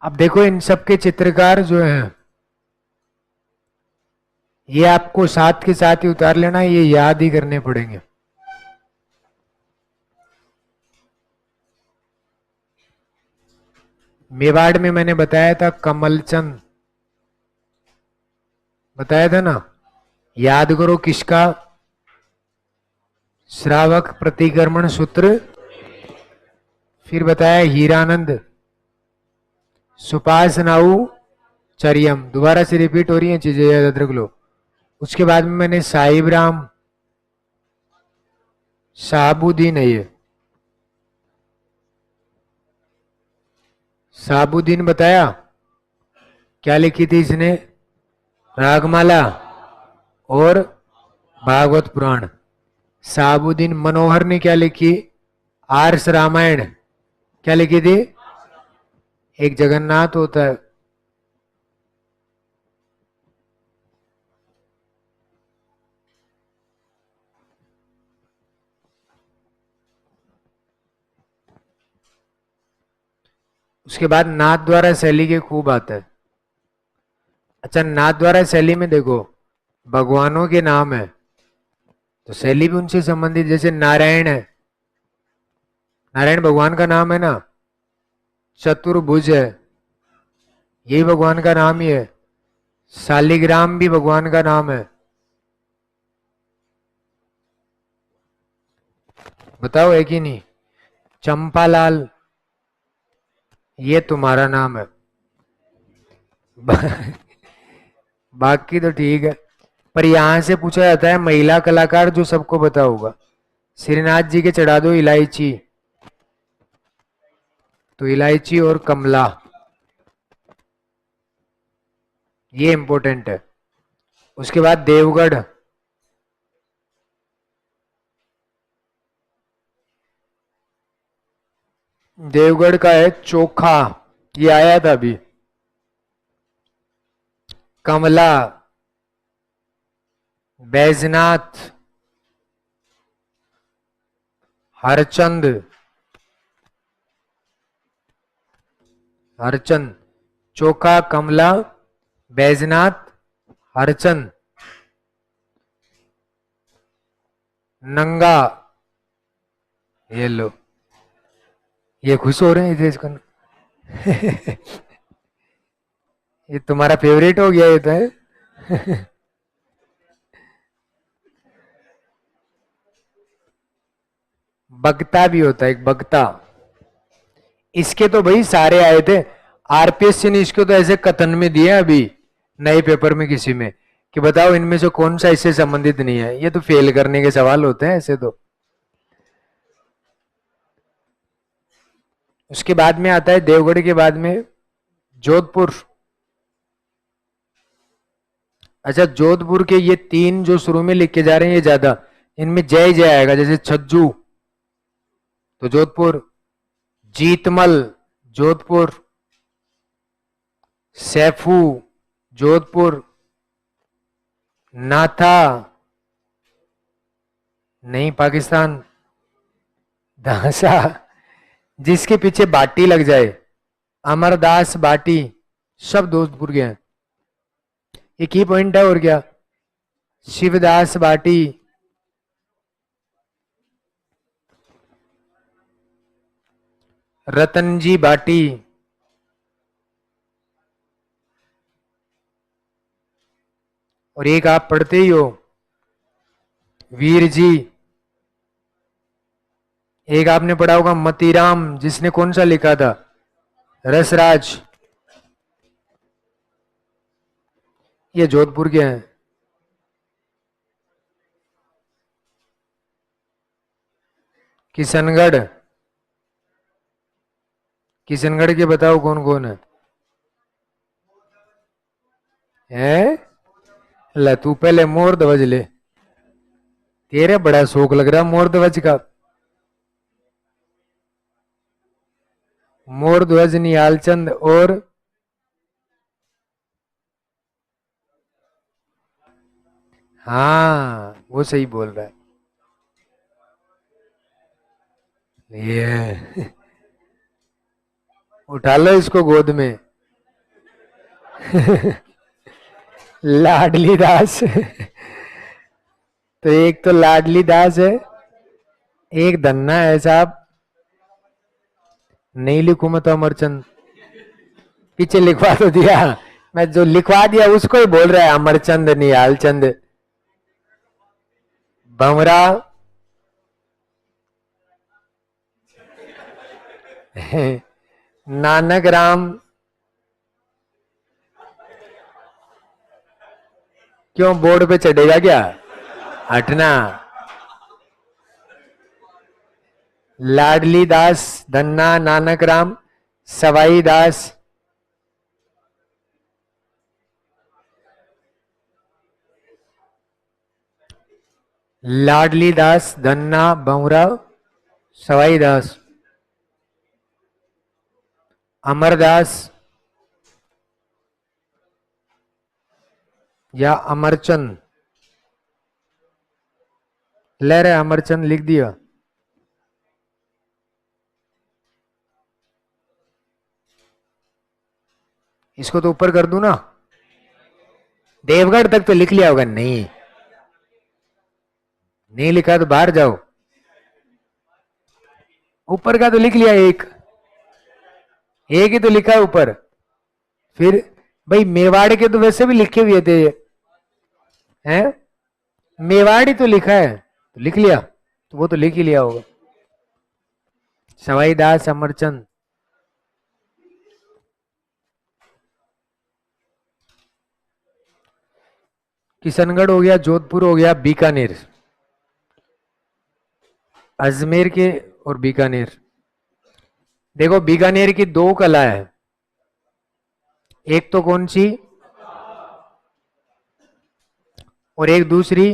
अब देखो इन सब के चित्रकार जो हैं, ये आपको साथ के साथ ही उतार लेना, ये याद ही करने पड़ेंगे। मेवाड़ में मैंने बताया था कमलचंद, बताया था ना, याद करो किसका? श्रावक प्रतिक्रमण सूत्र। फिर बताया हीरानंद सुपासनाऊ चरियम, दोबारा से रिपीट हो रही हैं चीजें, याद रख लो। उसके बाद में मैंने साहिब राम साबुद्दीन है, ये साबुद्दीन बताया, क्या लिखी थी इसने? रागमाला और भागवत पुराण। साबुद्दीन मनोहर ने क्या लिखी? आर्ष रामायण। क्या लिखी थी? एक जगन्नाथ होता है, उसके बाद नाथ द्वारा शैली के खूब आता है। अच्छा, नाथ द्वारा शैली में देखो भगवानों के नाम है तो शैली भी उनसे संबंधित, जैसे नारायण है, नारायण भगवान का नाम है ना। चतुर्भुज है, यही भगवान का नाम ही है। शालिग्राम भी भगवान का नाम है। बताओ है कि नहीं? चंपालाल, ये तुम्हारा नाम है। बाकी तो ठीक है, पर यहां से पूछा जाता है महिला कलाकार, जो सबको पता होगा, श्रीनाथ जी के चढ़ा दो इलायची, तो इलायची और कमला, ये इंपॉर्टेंट है। उसके बाद देवगढ़, देवगढ़ का है चोखा, ये आया था अभी। कमला, बैजनाथ, हरचंद, हरचंद, चोखा, कमला, बैजनाथ, हरचंद, नंगा, ये लो, ये खुश हो रहे हैं इधर इसको। ये तुम्हारा फेवरेट हो गया ये तो है। बगता भी होता है एक बगता, इसके तो भाई सारे आए थे। आरपीएससी ने इसको तो ऐसे कथन में दिया अभी नए पेपर में किसी में, कि बताओ इनमें से कौन सा इससे संबंधित नहीं है। ये तो फेल करने के सवाल होते हैं ऐसे तो। उसके बाद में आता है देवगढ़ के बाद में जोधपुर। अच्छा, जोधपुर के ये तीन जो शुरू में लिख के जा रहे हैं ये ज्यादा, इनमें जय जय आएगा, जैसे छज्जू तो जोधपुर, जीतमल जोधपुर, सैफू जोधपुर, नाथा नहीं पाकिस्तान, दासा जिसके पीछे बाटी लग जाए, अमरदास बाटी, सब जोधपुर के हैं। एक ही पॉइंट है और क्या? शिवदास बाटी, रतनजी बाटी, और एक आप पढ़ते ही हो वीर जी। एक आपने पढ़ा होगा मतीराम, जिसने कौन सा लिखा था? रसराज। ये जोधपुर के हैं। किशनगढ़, किशनगढ़ के बताओ कौन कौन है? ला तू पहले मोर ध्वज ले, तेरे बड़ा शौक लग रहा मोर ध्वज का। मोर ध्वज, निहालचंद और हाँ वो सही बोल रहा है ये। उठा लो इसको गोद में। लाडली दास। तो एक तो लाडली दास है, एक धन्ना है साहब। नहीं लिखू मैं तो अमरचंद, पीछे लिखवा तो दिया मैं, जो लिखवा दिया उसको ही बोल रहा है अमरचंद निहालचंद। भंवरा, नानक राम। क्यों बोर्ड पे चढ़ेगा क्या? हटना। लाडली दास, धन्ना, नानक राम, सवाई दास, लाडली दास, धन्ना, भंवरा, सवाई दास, अमरदास या अमरचंद। ले रहे अमरचंद लिख दिया। इसको तो ऊपर कर दूं ना, देवगढ़ तक तो लिख लिया होगा। नहीं, नहीं लिखा तो बाहर जाओ। ऊपर का तो लिख लिया, एक ही तो लिखा है ऊपर। फिर भाई मेवाड़ के तो वैसे भी लिखे हुए थे हैं, मेवाड़ी तो लिखा है तो लिख लिया, तो वो तो लिख ही लिया होगा। सवाई दास, अमरचंद। किशनगढ़ हो गया, जोधपुर हो गया, बीकानेर, अजमेर के और बीकानेर। देखो बीकानेर की दो कला है, एक तो कौन सी और एक दूसरी।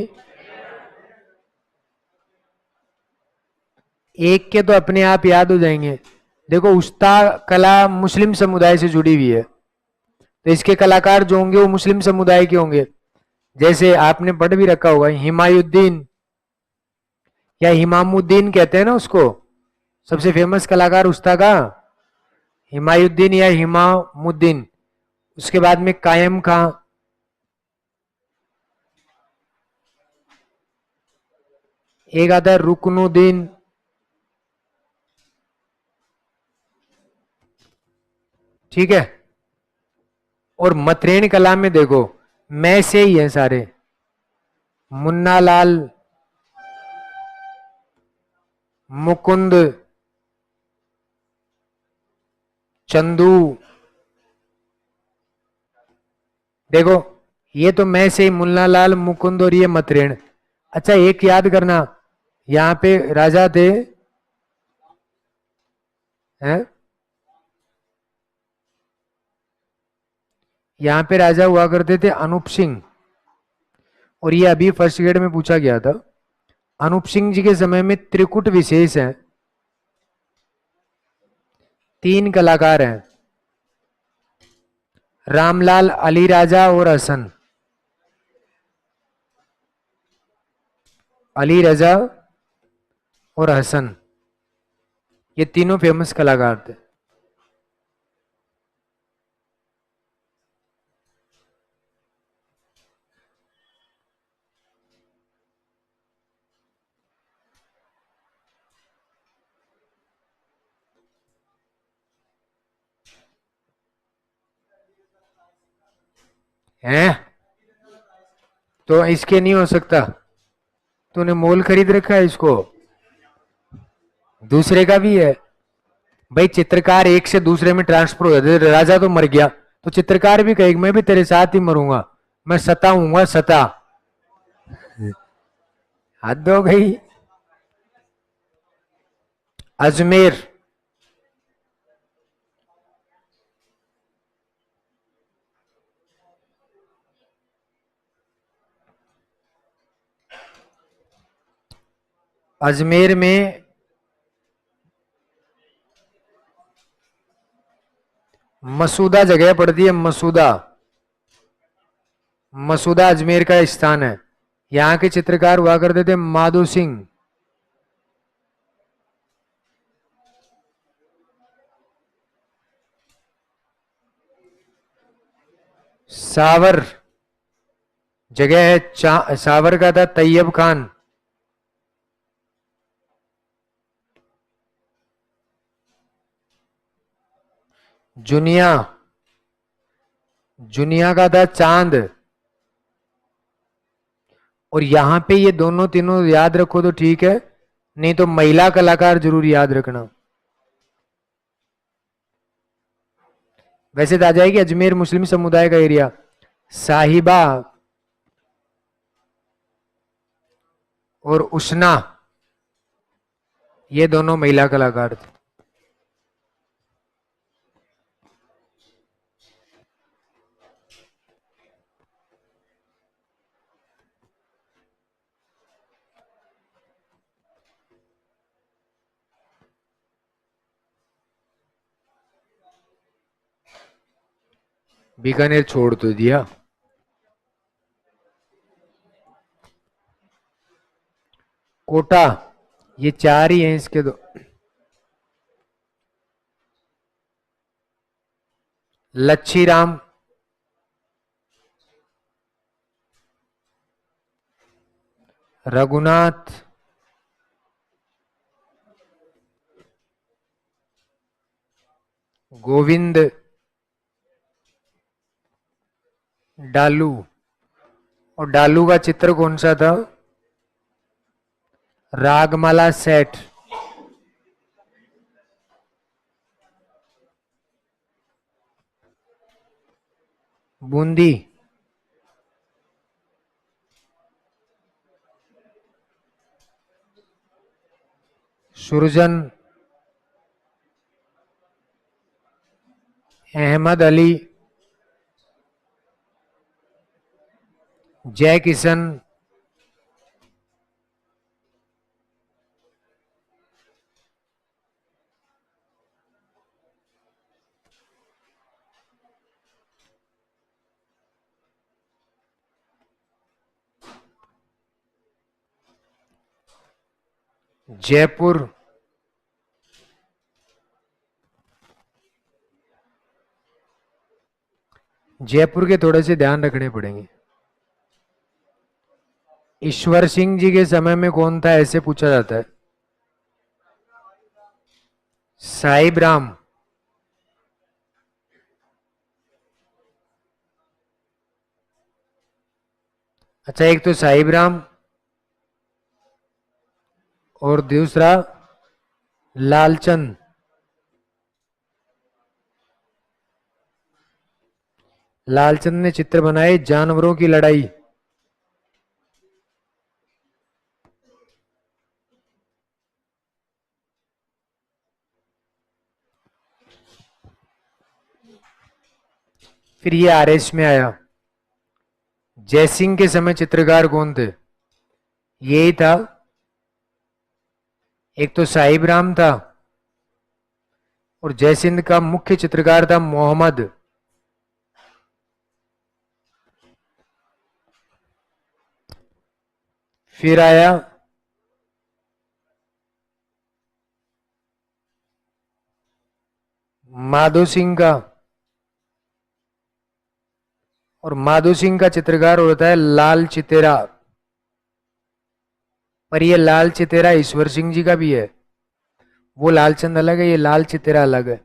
एक के तो अपने आप याद हो जाएंगे। देखो उस्ता कला मुस्लिम समुदाय से जुड़ी हुई है, तो इसके कलाकार जो होंगे वो मुस्लिम समुदाय के होंगे। जैसे आपने पढ़ भी रखा होगा हिमायुद्दीन या हिमामुद्दीन कहते हैं ना उसको, सबसे फेमस कलाकार उस्ता का हिमायुद्दीन या हिमामुद्दीन। उसके बाद में कायम खां, एक आता है रुकनुद्दीन। ठीक है। और मतरेण कला में देखो मैं से ही है सारे, मुन्ना लाल, मुकुंद, चंदू। देखो ये तो मैं से ही, मुन्ना लाल, मुकुंद और ये मतरेण। अच्छा एक याद करना, यहां पे राजा थे हैं, यहां पे राजा हुआ करते थे अनूप सिंह। और ये अभी फर्स्ट ग्रेड में पूछा गया था। अनूप सिंह जी के समय में त्रिकुट विशेष है, 3 कलाकार हैं, रामलाल, अली राजा और हसन। अली रजा और हसन, ये तीनों फेमस कलाकार थे। हैं तो इसके नहीं हो सकता, तूने मोल खरीद रखा है इसको, दूसरे का भी है भाई। चित्रकार एक से दूसरे में ट्रांसफर हो जाते, राजा तो मर गया तो चित्रकार भी कहेगा मैं भी तेरे साथ ही मरूंगा, मैं सता हूंगा सता। हद हो गई। अजमेर, अजमेर में मसूदा जगह पड़ती है। मसूदा, मसूदा अजमेर का स्थान है। यहां के चित्रकार हुआ करते थे माधो सिंह। सावर जगह है, सावर का था तैयब खान। जुनिया, जुनिया का था चांद। और यहां पे ये दोनों तीनों याद रखो तो ठीक है, नहीं तो महिला कलाकार जरूर याद रखना। वैसे तो आ जाएगी अजमेर मुस्लिम समुदाय का एरिया। साहिबा और उष्णा, ये दोनों महिला कलाकार थे। बीकानेर छोड़ तो दिया। कोटा, ये चार ही हैं इसके दो। लच्छी राम, रघुनाथ, गोविंद, डालू। और डालू का चित्र कौन सा था? रागमाला सेठ। बूंदी, सुरजन, अहमद अली, जय किशन, जयपुर, जयपुर के थोड़े से ध्यान रखने पड़ेंगे। ईश्वर सिंह जी के समय में कौन था, ऐसे पूछा जाता है। साहिब राम, अच्छा एक तो साहिब राम और दूसरा लालचंद। लालचंद ने चित्र बनाए जानवरों की लड़ाई। फिर ये आरएस में आया। जयसिंह के समय चित्रकार कौन थे? यही था, एक तो साहिब राम था और जयसिंह का मुख्य चित्रकार था मोहम्मद। फिर आया माधो सिंह का, और माधो सिंह का चित्रकार होता है लाल चितेरा। पर ये लाल चितेरा ईश्वर सिंह जी का भी है। वो लालचंद अलग है, ये लाल चितेरा अलग है।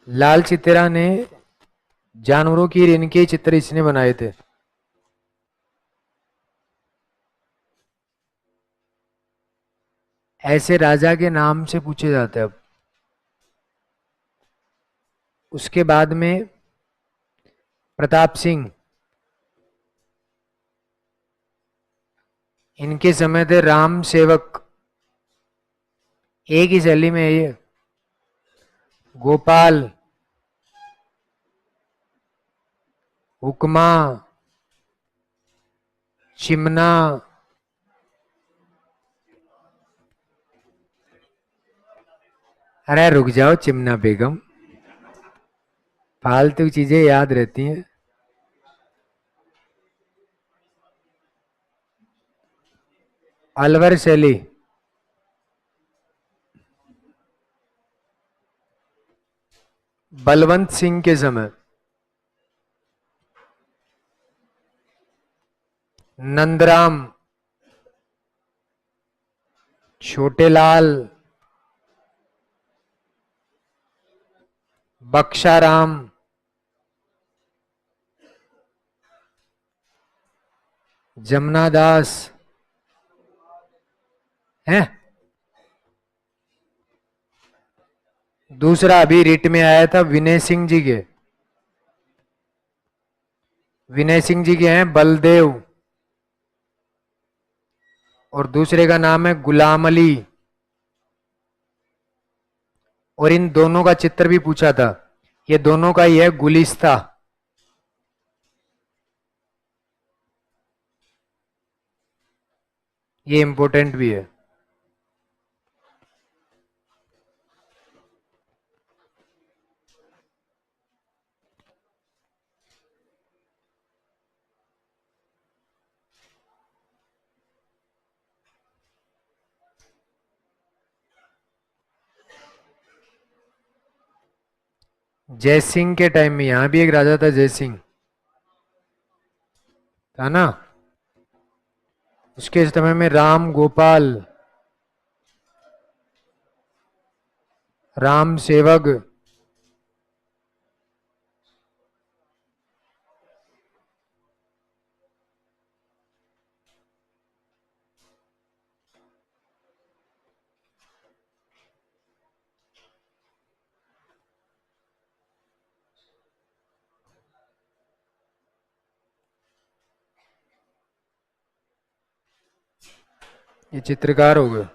लाल चितेरा ने जानवरों की रिन के चित्र इसने बनाए थे। ऐसे राजा के नाम से पूछे जाते हैं। अब उसके बाद में प्रताप सिंह, इनके समय थे राम सेवक। एक ही शैली में है ये। गोपाल, हुक्मा, चिमना, अरे रुक जाओ चिमना बेगम, फालतू चीजें याद रहती हैं। अलवर शैली, बलवंत सिंह के समय, नंदराम, छोटे लाल, बख्शाराम, जमुनादास है। दूसरा अभी रिट में आया था विनय सिंह जी के, विनय सिंह जी के हैं बलदेव, और दूसरे का नाम है गुलाम अली। और इन दोनों का चित्र भी पूछा था, ये दोनों का ही है गुलिस्ता। ये इंपॉर्टेंट भी है। जय सिंह के टाइम में यहां भी एक राजा था जय सिंह, था ना। उसके समय में राम गोपाल, राम सेवक, ये चित्रकार हो गए।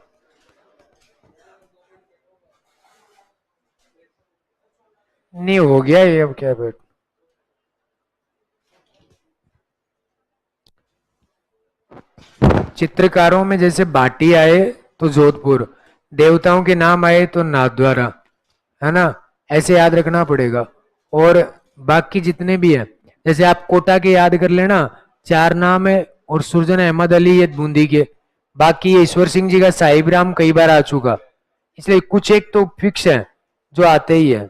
नहीं हो गया ये, अब क्या बेट। चित्रकारों में जैसे बाटी आए तो जोधपुर, देवताओं के नाम आए तो नाथद्वारा, है ना, ऐसे याद रखना पड़ेगा। और बाकी जितने भी है, जैसे आप कोटा के याद कर लेना, चार नाम है, और सुरजन अहमद अली ये बूंदी के। बाकी ये ईश्वर सिंह जी का साहिब राम कई बार आ चुका, इसलिए कुछ एक तो फिक्स है जो आते ही है।